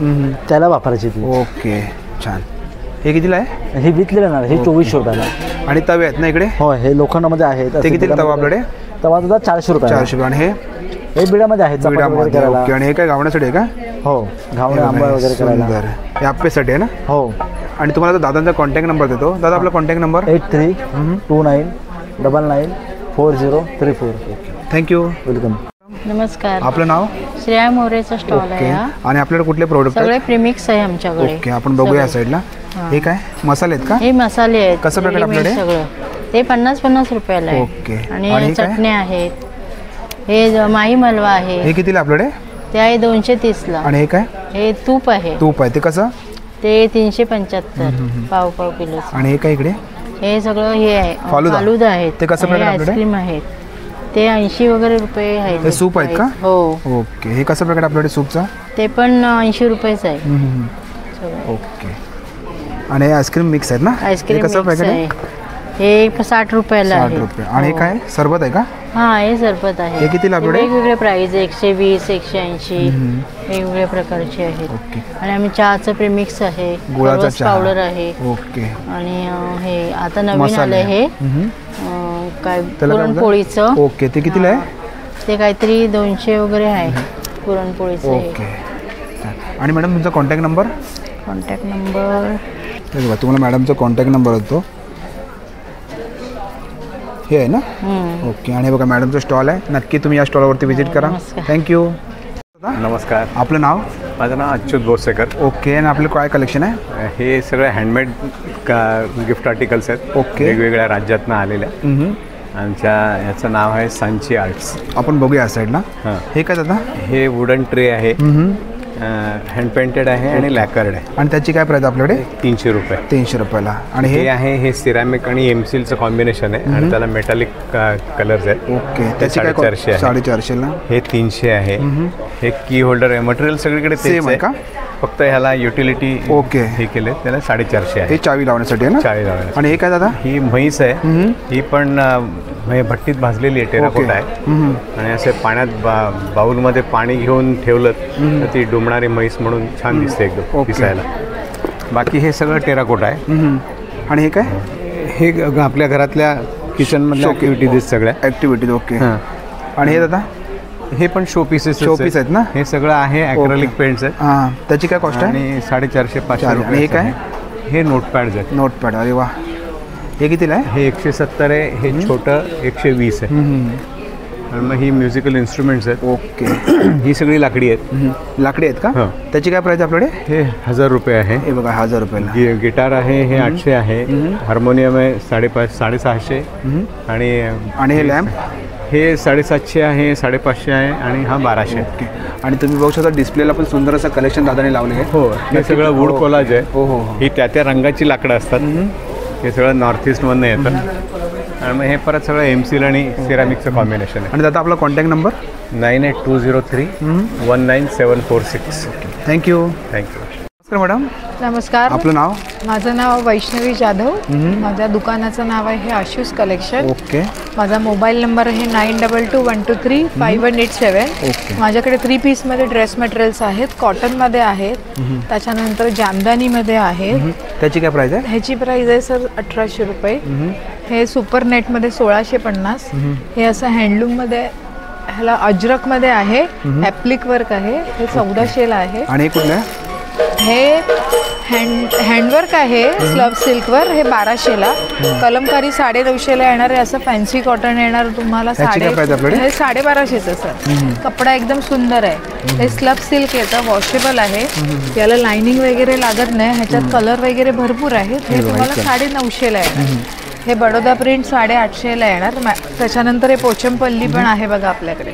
त्याला वापरायची ती. ओके. छान. हे कितीला आहे? हे विकलेलं ना. हे 2400 रुपयाला. आणि तवे आहेत ना इकडे? हो. हे लोखंडामध्ये आहेत. ते कितीला तवा आपल्याकडे? तवा तुझा 400 रुपये. 400. आणि हे? हे बिड्यामध्ये आहेत. बिड्यामध्ये. ओके. आणि हे काय घावण्यासाठी आहे का? हो. घावणे आंबा वगैरे करायला. हे आप्पेसाठी आहे ना? हो. आणि तुम्हाला दादांचा कॉन्टॅक्ट नंबर देतो. दादा आपला कॉन्टॅक्ट नंबर? 8329994034. थँक्यू. वेलकम. नमस्कार. आपलं नाव? श्रेया मोरेचा स्टॉल आहे ओके. हा. आणि आपल्याकडे कुठले प्रोडक्ट सगळे आहेत? प्रीमिक्स आहे आमच्याकडे. ओके, आपण बघूया या साईडला. हे काय मसाले आहेत का? हे मसाले आहेत. कसं पॅकेट आपल्याकडे? सगळं ते 50-50 रुपयाला आहे. ओके. आणि आणि हे काय? चटण्या आहेत. हे माही मलवा आहे. हे कितीला आपल्याकडे? ते आहे 230ला. आणि हे काय? हे तूप आहे. तूप आहे, ते कसं? ते 375 पाव किलो. आणि हे काय इकडे? हे सगळं हे आहे फालुदा आहेत. ते कसं पॅकेट आपल्याकडे? आईस्क्रीम आहेत. ते 80 वगैरे रुपये आहेत. हे सूप आहेत का? हो. ओके. हे कसं पॅकेट आपल्याकडे सूपचा? ते पण 80 रुपयेच आहे. ओके. आणि हे आईस्क्रीम मिक्स आहेत ना? आईस्क्रीम कसं मिक्स पॅकेट आहे. हे 60 रुपयाला आहे. 60 रुपये. आणि हे काय सरबत आहे का? हा, हे सरबत आहे. हे कितीला आपल्याकडे? वेगवेगळे प्राइस 120, 180 वेगवेगळ्या प्रकारचे आहेत. आणि आम्ही चहाचं प्रीमिक्स आहे, गुळाचा चहा पावडर आहे. ओके. आणि हे आता नवीन आलंय हे काय पुरणपोळीचं. ओके. ते कितीला आहे? ते काहीतरी 200 वगैरे आहे पुरणपोळीचं. ओके. आणि मॅडम तुमचा कॉन्टॅक्ट नंबर? कॉन्टॅक्ट नंबर हे बघा, तुम्हाला मॅडमचा कॉन्टॅक्ट नंबर होतो हे आहे ना? ओके. आणि बघा मॅडमचा स्टॉल आहे, नक्की तुम्ही या स्टॉलवरती व्हिजिट करा. थँक्यू. नमस्कार. आपलं नाव? माझं नाव अच्युत बोसेकर. ओके. आणि आपलं काय कलेक्शन आहे? हे सगळे हँडमेड गिफ्ट आर्टिकल्स आहेत. ओके. वेगवेगळ्या राज्यातनं आलेल्या. आमच्या याचं नाव आहे सांची आर्ट्स. आपण बघूया या साईडला. हे काय दादा? हे वुडन ट्रे आहे, हँड पेंटेड आहे आणि लॅकर्ड आहे. आणि त्याची काय प्राइस आपल्याकडे? 300 रुपये. 300 रुपयाला. आणि हे आहे, हे सिरॅमिक आणि एमसीलचं कॉम्बिनेशन आहे आणि त्याला मेटालिक कलर्स आहेत. ओके. त्याची काय? 450 आहे. 450ला. हे 300 आहे. हे की होल्डर आहे. मटेरियल सगळीकडे सेम आहे का? फक्त ह्याला युटिलिटी ओके हे केले, त्याला 450 आहे. हे चावी लावण्यासाठी आहे ना? चावी लावण्यासाठी. आणि हे काय दादा? ही म्हैस आहे. ही पण भट्टीत भाजलेली आहे, टेराकोटा आहे. आणि असे पाण्यात बाउलमध्ये पाणी घेऊन ठेवलं तर ती डुंबणारी म्हैस म्हणून छान दिसते एकदम दिसायला. बाकी हे सगळं टेराकोटा आहे. आणि हे काय? हे आपल्या घरातल्या किचनमधल्या ॲक्टिव्हिटीज सगळ्या ॲक्टिव्हिटीज. ओके. आणि हे दादा? हे पण शो पीसेस आहेत ना? हे सगळं आहे, ॲक्रेलिक पेंट्स आहेत. हां. त्याची काय कॉस्ट आहे? आणि 450-500 रुपये. आणि हे काय? हे नोटपॅड्स आहेत. नोटपॅड. अरे वा. हे कितीला आहे? हे 170 आहे. हे छोटं 120 आहे. आणि मग ही म्युझिकल इन्स्ट्रुमेंट्स आहेत. ओके. ही सगळी लाकडी आहेत. लाकडी आहेत का? त्याची काय प्राइस आपल्याकडे? हे 1000 रुपये आहे. हे बघा 1000 रुपयाला. गिटार आहे, हे 800 आहे. हार्मोनियम आहे 550-650. आणि हे लॅम्प? हे 750 आहे, 550 आहे आणि हा 1200. ओके. आणि तुम्ही बघू शकता डिस्प्लेला पण सुंदर असं कलेक्शन दादाने लावले आहे. हो. हे सगळं वूड कोलाज आहे. हो. ही त्या रंगाची लाकडं असतात. हे सगळं नॉर्थ ईस्टमधनं येतं. आणि मग हे परत सगळं एमसील आणि सिरामिकचं कॉम्बिनेशन आहे. आणि दादा आपला कॉन्टॅक्ट नंबर? 9820319746. थँक्यू. नमस्कार मॅडम. नमस्कार. आपलं नाव? माझं नाव वैष्णवी जाधव. माझ्या दुकानाचं नाव आहे आशूस कलेक्शन. ओके. माझा मोबाईल नंबर आहे 9221235187. माझ्याकडे 3 पीसमध्ये ड्रेस मटेरियल्स आहेत, कॉटनमध्ये आहेत, त्याच्यानंतर जामदानीमध्ये आहेत. त्याची काय प्राइस आहे? ह्याची प्राइस आहे सर 1800 रुपये. हे सुपर नेटमध्ये 1650. हे असं हँडलूममध्ये, ह्याला अजरकमध्ये आहे, ॲप्लिक वर्क आहे. हे 1400ला आहे. आणि हे कुठलं आहे? हे हँडवर्क आहे स्लब सिल्कवर. हे 1200ला. कलमकारी 950ला येणार आहे. असं फॅन्सी कॉटन येणार तुम्हाला. हे 1250चं सर. कपडा एकदम सुंदर आहे. हे स्लब सिल्क येतं, वॉशेबल आहे. याला लाइनिंग वगैरे लागत नाही. ह्याच्यात कलर वगैरे भरपूर आहेत. हे तुम्हाला 950ला येणार. हे बडोदा प्रिंट 850ला येणार. त्याच्यानंतर हे पोचमपल्ली पण आहे बघा आपल्याकडे.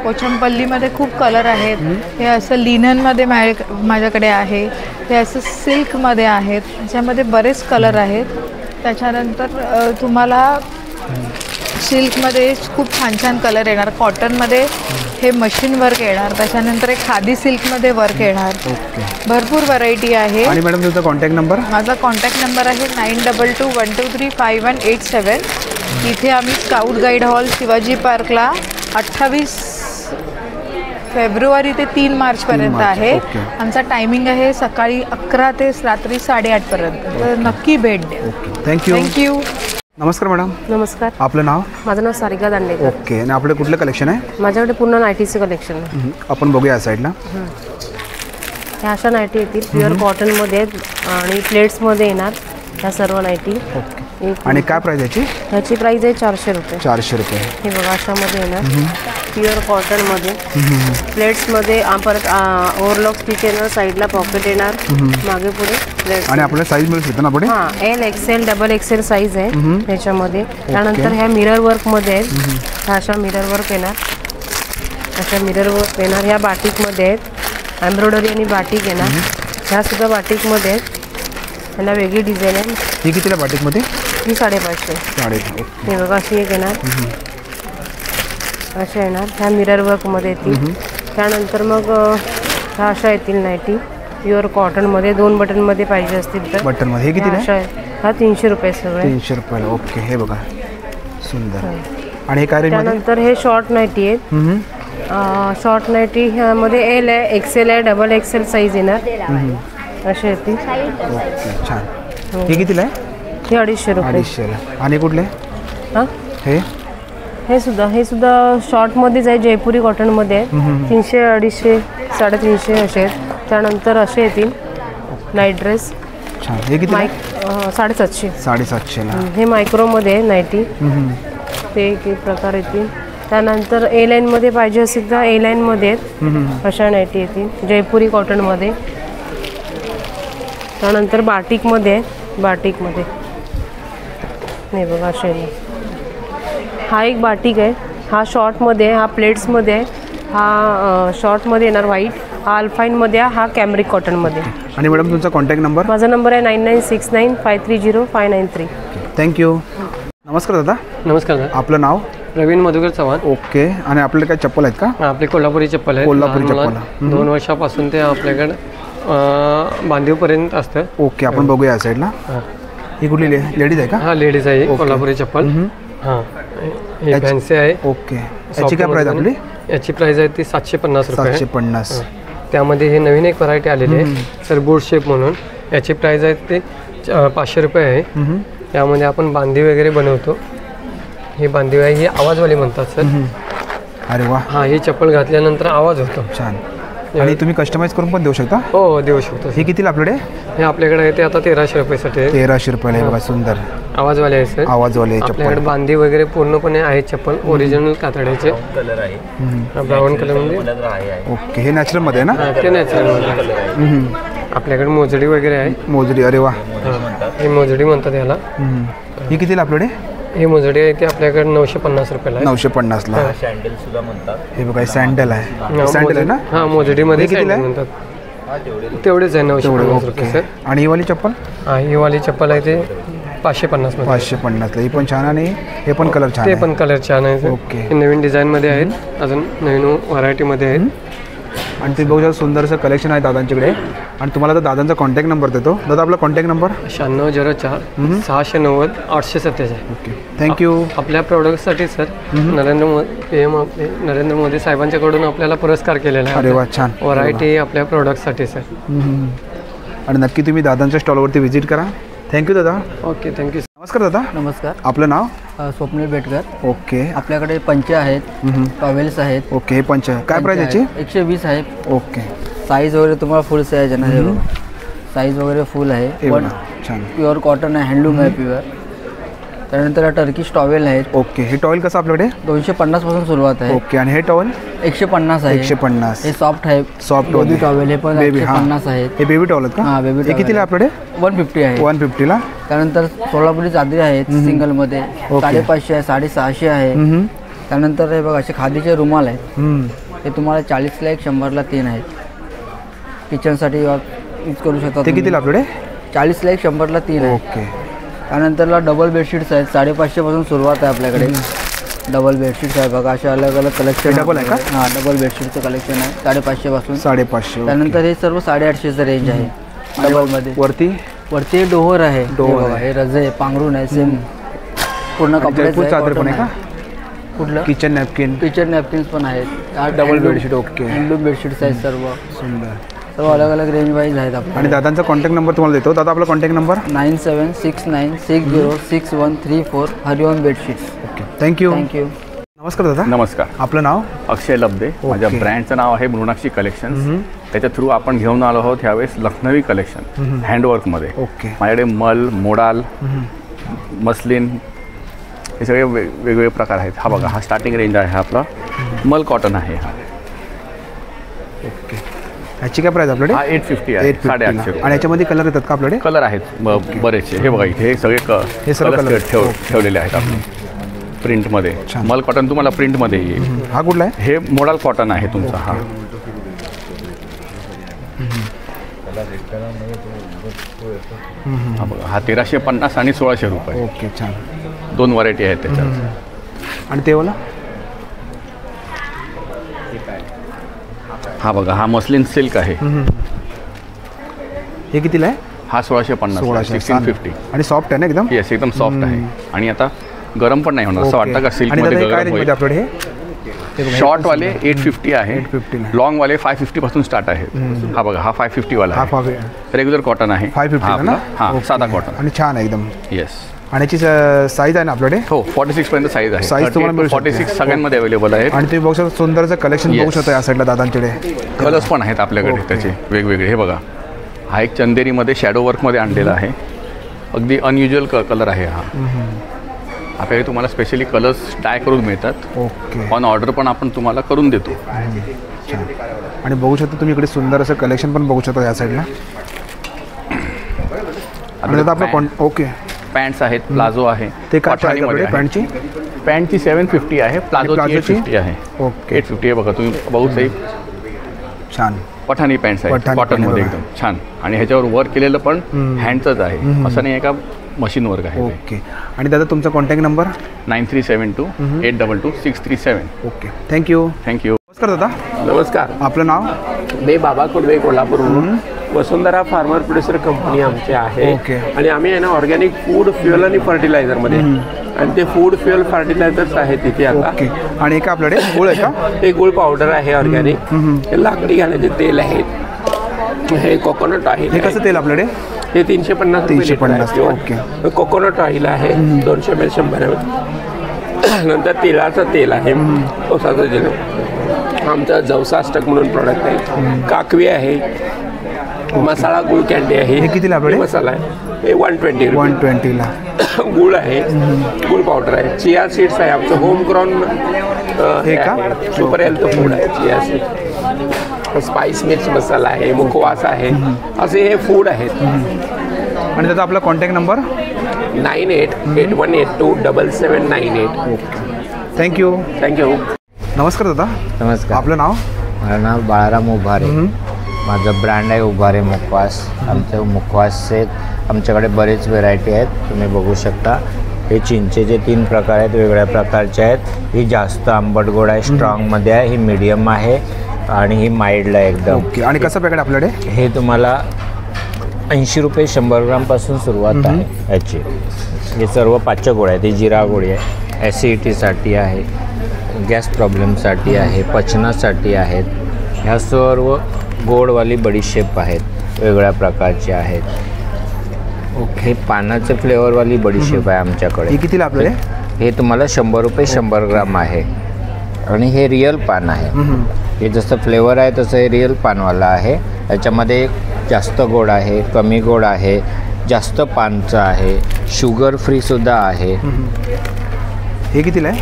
पोचमपल्लीमध्ये खूप कलर आहेत. हे असं लिननमध्ये माझ्याकडे आहे. हे असं सिल्कमध्ये आहेत. ह्याच्यामध्ये बरेच कलर आहेत. त्याच्यानंतर तुम्हाला सिल्कमध्ये खूप छान छान कलर येणार. कॉटनमध्ये हे मशीन वर्क येणार. त्याच्यानंतर एक खादी सिल्कमध्ये वर्क येणार. भरपूर व्हरायटी आहे. आणि मॅडम तुमचा कॉन्टॅक्ट नंबर? माझा कॉन्टॅक्ट नंबर आहे 9221235187. इथे आम्ही स्काउट गाईड हॉल शिवाजी पार्कला 28 फेब्रुवारी ते 3 मार्चपर्यंत आहे. आमचा टायमिंग आहे सकाळी 11 ते रात्री 8:30 पर्यंत. तर नक्की भेट द्या. थँक्यू. नमस्कार मॅडम. नमस्कार. आपलं नाव? माझं नाव सारिका दांडेकर. ओके. आणि आपलं कुठलं कलेक्शन आहे? माझ्याकडे पूर्ण नायटीचं कलेक्शन आहे. आपण बघूया या साईडला. ह्या अशा नायटी येतील प्युअर कॉटनमध्ये आणि प्लेट्समध्ये येणार ह्या सर्व नायटी. ओके. आणि काय प्राइस याची? ह्याची प्राइस आहे 400 रुपये. 400 रुपये. हे बघा अशामध्ये येणार प्युअर कॉटनमध्ये प्लेट्समध्ये परत ओव्हरलॉक स्टिच येणार, साईडला पॉकेट येणार, मागे पुढे प्लेट्स. आणि आपल्याला साईज मिळू शकते ना पुढे? हां, L XL double XL size आहे ह्याच्यामध्ये. त्यानंतर ह्या मिरर वर्कमध्ये आहेत, ह्या अशा मिरर वर्क येणार, अशा मिरर वर्क येणार. ह्या बाटिकमध्ये आहेत, एम्ब्रॉयडरी आणि बाटिक येणार. ह्या सुद्धा बाटिकमध्ये आहेत, ह्याला वेगळी डिझाईन आहे. ही कितीला बाटिकमध्ये? ही 550. 550. हे बघा अशी एक येणार, अशा येणार. ह्या मिरर वर्कमध्ये येतील. त्यानंतर मग ह्या अशा येतील नाईटी प्युअर कॉटनमध्ये, 2 बटनमध्ये पाहिजे असतील तर. बटनमध्ये हे कितीला? अशा हा 300 रुपये सगळे. 300 रुपयाला. ओके. हे बघा सुंदर. आणि हे काय रेंज? त्यानंतर हे शॉर्ट नाईटी आहेत. शॉर्ट नाईटी ह्यामध्ये एल आहे, एक्सेल आहे, डबल एक्सेल साईज येणार, असे येतील. ओके छान. हे कितीला आहे? हे 250 रुपये. 250ला. आणि कुठले? हां, हे सुद्धा शॉर्टमध्येच आहे, जयपुरी कॉटनमध्ये आहे. 300, 250, 350 असे आहेत. त्यानंतर असे येतील नाईट ड्रेस. छान. हे किती? 750. 750ला. हे मायक्रोमध्ये आहे नाईटी, ते एक प्रकार येतील. त्यानंतर ए लाईनमध्ये पाहिजे असेल तर ए लाईनमध्ये आहेत, अशा नाईटी येतील जयपुरी कॉटनमध्ये. त्यानंतर बाटिकमध्ये आहे, बाटिकमध्ये नाही बघा असे. हा एक बाटिक आहे, हा शॉर्टमध्ये, हा प्लेट्समध्ये आहे, हा शॉर्टमध्ये येणार व्हाईट, हा अल्फाईनमध्ये आहे, हा कॅम्ब्रिक कॉटनमध्ये. आणि मॅडम तुमचा कॉन्टॅक्ट नंबर? माझा नंबर आहे 9969530593. थँक्यू. नमस्कार दादा. नमस्कार दादा. आपलं नाव? प्रवीण मधुकर चव्हाण. ओके. आणि आपल्याला काय चप्पल आहेत का? आपली कोल्हापुरी चप्पल आहे. कोल्हापुरी चप्पल 2 वर्षापासून ते आपल्याकडे बांधीवपर्यंत असतं. ओके. आपण बघूया या साईडला. ही कुठली लेडीज आहे का? हा लेडीज आहे, कोल्हापुरी चप्पल. हां, ही फॅन्सी आहे. ओके. याची काय प्राइस आपली? याची प्राइस आहे ती 750 रुपये. 750. त्यामध्ये हे नवीन एक व्हरायटी आलेली आहे सर, बूट शेप म्हणून. याची प्राइस आहे ती 500 रुपये आहे. त्यामध्ये आपण बांधी वगैरे बनवतो. ही बांधी आहे, ही आवाजवाली म्हणतात सर. अरे वा. हां, ही चप्पल घातल्यानंतर आवाज होतो. छान. आणि तुम्ही कस्टमाइज करून पण देऊ शकता? हो, देऊ शकतो. हे कितीला आपल्याकडे? हे आपल्याकडे आहे ते आता 1300 रुपयेसाठी आहे. 1300 रुपयाला. बघा सुंदर आवाजवाले आहे सर. आवाजवाले आपल्याकडे बांधी वगैरे पूर्णपणे आहे चप्पल, ओरिजिनल कातड्याचे. कलर आहे, ब्राऊन कलरमध्ये. ओके. हे नॅचरलमध्ये आहे ना? ते नॅचरलमध्ये. आपल्याकडे मोजडी वगैरे आहे. मोजडी. अरे वा. ही मोजडी म्हणतात याला. ही कितीला आपल्याकडे? ही मोजडी आहे ती आपल्याकडे 950 रुपयाला. 950ला. सँडल सुद्धा म्हणतात. हे बघा सँडल आहे. सँडल आहे ना? हां, मोजडीमध्ये कितीला म्हणतात. तेवढेच आहे 950 रुपये सर. आणि ही वाली चप्पल? हां, ही वाली चप्पल आहे ते 550 मध्ये. 550ला. ही पण छान. आणि हे पण कलर छान ते आहे. पण कलर छान आहे. ओके. हे नवीन डिझाईनमध्ये आहेत, अजून नवीन व्हरायटीमध्ये आहेत. आणि ते बघू शकता सुंदरसं कलेक्शन आहे दादांच्याकडे. आणि तुम्हाला तर दादांचा कॉन्टॅक्ट नंबर देतो. दादा आपला कॉन्टॅक्ट नंबर? 9604 690 847. ओके. थँक्यू. आपल्या प्रोडक्टसाठी सर नरेंद्र मोदी साहेबांच्याकडून आपल्याला पुरस्कार केलेला आहे. अरे वा. छान. व्हरायटी आपल्या प्रोडक्टसाठी सर. आणि नक्की तुम्ही दादांच्या स्टॉलवरती व्हिजिट करा. थँक्यू दादा. ओके. थँक्यू. नमस्कार दादा. नमस्कार. आपलं नाव? स्वप्नील बेटकर. ओके. आपल्याकडे पंचे आहेत, टॉवेल्स आहेत. ओके. हे पंच काय प्राइस याची? 120 आहे. ओके. साईज वगैरे तुम्हाला फुल साईज आहे ना? साईज वगैरे फुल आहे. छान. प्युअर कॉटन आहे, हँडलूम आहे प्युअर. त्यानंतर टर्किश टॉवेल आहेत. ओके. हे टॉवेल कसं आपल्याकडे? 250 पासून सुरुवात आहे. ओके. आणि हे टॉवेल? 150 आहे. 150. हे सॉफ्ट आहे. सॉफ्ट बेबी टॉवेल हे पण 150 आहेत. हे बेबी टॉवेल का? हां, बेबी. हे कितीला आपल्याकडे? 150 आहे. 150ला. त्यानंतर सोलापुरी चादरी आहेत सिंगलमध्ये, 550 आहे, 650 आहे. त्यानंतर हे बघा असे खादीचे रुमाल आहेत. हे तुम्हाला 40ला 1, 100ला 3 आहेत. किचनसाठी यूज करू शकता. ते कितीला आपल्याकडे? 40ला 1, 100ला 3 आहे. ओके. त्यानंतरला डबल बेडशीट्स आहेत, 550 पासून सुरुवात आहे आपल्याकडे. डबल बेडशीट्स आहे बघा, असे अलग अलग कलेक्शन. डबल आहे का? हां, डबल बेडशीटचं कलेक्शन आहे 550 पासून. 550. त्यानंतर हे सर्व 850चं रेंज आहे डबलमध्ये. वरती डोहर आहे. हे रजे पांघरून आहे सेम पूर्ण कपड्याचं चादर पण आहे का? कुठलं? किचन नॅपकिन्स पण आहेत. Double bedsheet. Okay. Handloom bedsheets आहेत सर्व. सुंदर. सर्व अलग अलग रेंज वाईज आहेत आपले. आणि दादांचा कॉन्टॅक्ट नंबर तुम्हाला देतो. दादा आपला कॉन्टॅक्ट नंबर? 9769606134 हरिओम बेडशीट्स. ओके. थँक्यू. नमस्कार दादा. नमस्कार. आपलं नाव? अक्षय लब्दे. माझ्या ब्रँडचं नाव आहे मृणाक्षी कलेक्शन. त्याच्या थ्रू आपण घेऊन आलो आहोत ह्यावेळेस लखनवी कलेक्शन हँडवर्कमध्ये. ओके. माझ्याकडे मल, मोडाल, मस्लिन, हे सगळे वेगवेगळे प्रकार आहेत. हा बघा, हा स्टार्टिंग रेंज आहे आपला मल कॉटन आहे हा. ओके, ह्याची काय प्राईस आपल्याकडे? हा 850 आहे, 850. आणि याच्यामध्ये कलर येतात का आपल्याकडे? कलर आहेत बरेचसे. हे बघा इथे हे सगळे हे सर्व कलर ठेवलेले आहेत आपण प्रिंटमध्ये. मल कॉटन तुम्हाला प्रिंटमध्ये येईल. हा कुठला आहे? हे मोडाल कॉटन आहे तुमचा. हा बघा, हा 1350 आणि 1600 रुपये. ओके, छान. 2 व्हरायटी आहेत त्याच्यात. आणि ते वाला हा बघा, हा मस्लिन सिल्क आहे. हे कितीला आहे? हा 1650, 1650. आणि सॉफ्ट आहे ना एकदम? येस, एकदम सॉफ्ट आहे. आणि आता गरम पण नाही होणार, असं वाटतं का सिल्कमध्ये गरम होईल. आपल्याकडे शॉर्ट वाले 850 आहे, लॉंग वाले 550 पासून स्टार्ट आहे. हा बघा, हा 550 वाला आहे. रेग्युलर कॉटन आहे 550 ना? हा साधा कॉटन. आणि छान आहे एकदम. येस. आणि याची साईज आहे ना आपल्याकडे? हो, 46 पर्यंत साईज आहे. साईज तुम्हाला 46 सगळ्यांमध्ये अवेलेबल आहे. आणि तुम्ही बघू शकता सुंदरचं कलेक्शन बघू शकता या साईडला दादांकडे. कलर्स पण आहेत आपल्याकडे त्याचे वेगवेगळे. हे बघा, हा एक चंदेरीमध्ये शॅडो वर्कमध्ये आणलेला आहे. अगदी अनयुज्युअल कलर आहे हा. आपल्याकडे तुम्हाला स्पेशली कलर्स डाय करून मिळतात. ओके. ऑन ऑर्डर पण आपण तुम्हाला करून देतो. आणि बघू शकता तुम्ही इकडे सुंदर असं कलेक्शन पण बघू शकता या साईडला. आणि आता आपलं ओके पॅन्ट्स आहेत, प्लाझो आहे. ते काय पॅन्टची? पॅन्टची 750 आहे, प्लाझोची 850 आहे. ओके, 850 आहे. बघा तुम्ही बघू साहेब, छान पठाणी पॅन्ट्स आहेत कॉटनमध्ये एकदम छान. आणि ह्याच्यावर वर्क केलेलं पण हँडचंच आहे, असं नाही आहे का मशीन वर्क आहे. ओके. आणि दादा तुमचा कॉन्टॅक्ट नंबर? 9372822637. Okay, thank you. नमस्कार दादा. नमस्कार. आपलं नाव? मी बाबा कुडवे, कोल्हापूरवरून. वसुंधरा फार्मर प्रोड्युसर कंपनी आमची आहे. आणि आम्ही आहे ना ऑर्गॅनिक फूड, फ्युएल आणि फर्टिलायझरमध्ये, आणि ते फूड फ्युएल फर्टिलायझर्स आहेत तिथे आता. आणि एका आपल्याकडे गुळ आहे का? हे गुळ पावडर आहे ऑर्गॅनिक. हे लाकडी घाण्याचे तेल आहेत. हे कोकोनट आहे. हे कसं तेल आपल्याकडे? हे 350. 350. ओके. कोकोनट ऑइल आहे 200 ml 100 ml. नंतर तिळाचं तेल आहे, ओसाचं तेल. आमचा जवसाष्टक म्हणून प्रॉडक्ट आहे. काकवी आहे. मसाला गुळ कॅन्डी आहे. हे कितीला आपल्याकडे? मसाला आहे हे 120. 120ला. गुळ आहे, गुळ पावडर आहे. चिया सीड्स आहे आमचं home ground super health food आहे चिया सीड. स्पाइस मिक्स मसाला आहे, मुखवास आहे, असे हे फूड आहेत. आणि त्याचा आपला कॉन्टॅक्ट नंबर? 9881827798. थँक्यू. नमस्कार दादा. नमस्कार. आपलं नाव? माझं नाव बाळाराम उभारे. माझं ब्रँड आहे उभारे मुखवास. आमचे मुखवासचे आमच्याकडे बरेच व्हेरायटी आहेत, तुम्ही बघू शकता. हे चिंचेचे 3 प्रकार आहेत, वेगळ्या प्रकारचे आहेत. ही जास्त आंबट गोड आहे, स्ट्रॉंगमध्ये आहे. ही मीडियम आहे आणि ही माइल्ड आहे एकदम. ओके. आणि कसं पॅकेट आपल्याकडे? हे तुम्हाला 80 रुपये 100 ग्रामपासून सुरुवात आहे याची. हे सर्व पाच्य गोळ्या आहेत. ही जिरा गोळी आहे, ॲसिडिटीसाठी आहे, गॅस प्रॉब्लेमसाठी आहे, पचनासाठी आहेत. ह्या सर्व गोडवाली बडीशेप आहेत, वेगळ्या प्रकारचे आहेत. ओके. हे पानाचे फ्लेवरवाली बडीशेप आहे आमच्याकडे. हे कितीला आपल्याकडे? हे तुम्हाला 100 रुपये 100 ग्राम आहे. आणि हे रिअल पान आहे. हे जसं फ्लेवर आहे तसं हे रिअल पानवाला आहे. याच्यामध्ये जास्त गोड आहे, कमी गोड आहे, जास्त पानचं आहे, शुगर फ्रीसुद्धा आहे. हे कितीला आहे?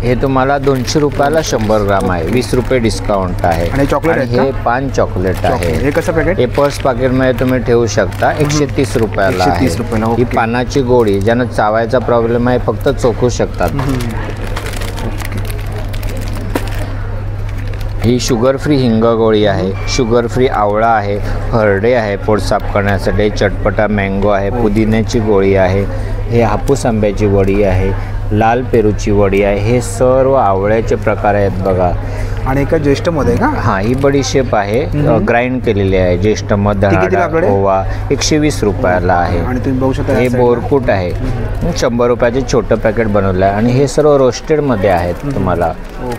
हे तुम्हाला 200 रुपयाला 100 ग्राम आहे, 20 रुपये डिस्काउंट आहे. आणि चॉकलेट आहे? हे पान चॉकलेट आहे. हे कसं पॅकेट? हे पर्स पॅकेटमध्ये तुम्ही ठेवू शकता. 130 रुपयाला आहे. 130 रुपयाला. ही पानाची गोळी, ज्यांना चावायचा प्रॉब्लेम आहे फक्त चोखू शकतात. ही शुगर फ्री हिंग गोळी आहे, शुगर फ्री आवळा आहे, हरडे आहे पोट साफ करण्यासाठी, चटपटा मँगो आहे, पुदिन्याची गोळी आहे, हे हापूस आंब्याची वडी आहे, लाल पेरूची वडी आहे. हे सर्व आवळ्याचे प्रकार आहेत बघा. आणि एका ज्येष्ठमध्ये का? हां, ही बडीशेप आहे, ग्राइंड केलेली आहे. ज्येष्ठमध, धनाडा, ओवा 120 रुपयाला आहे. आणि तुम्ही बघू शकता हे बोरकूट आहे, 100 रुपयाचे छोटं पॅकेट बनवलं आहे. आणि हे सर्व रोस्टेडमध्ये आहेत. तुम्हाला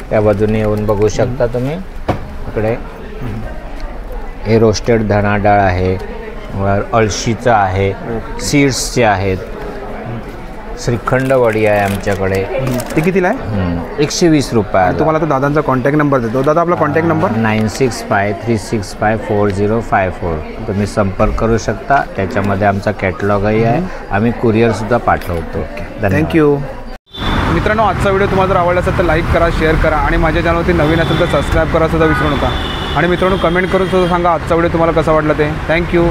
त्या बाजूने येऊन बघू शकता तुम्ही. इकडे हे रोस्टेड धना डाळ आहे, अळशीचं आहे, सीड्सचे आहेत. श्रीखंड वडी आहे आमच्याकडे. ती कितीला आहे? 120 रुपये. तुम्हाला तर दादांचा कॉन्टॅक्ट नंबर देतो. दादा आपला कॉन्टॅक्ट नंबर 9653654054. तुम्ही संपर्क करू शकता. त्याच्यामध्ये आमचा कॅटलॉगही आहे. आम्ही कुरिअरसुद्धा पाठवतो. थँक्यू. मित्रांनो, आजचा व्हिडिओ तुम्हाला जर आवडला असेल तर लाईक करा, शेअर करा आणि माझ्या चॅनलवरती नवीन असेल तर सबस्क्राईब करा सुद्धा विसरू नका. आणि मित्रांनो, कमेंट करून सुद्धा सांगा आजचा व्हिडिओ तुम्हाला कसा वाटला ते. थँक्यू.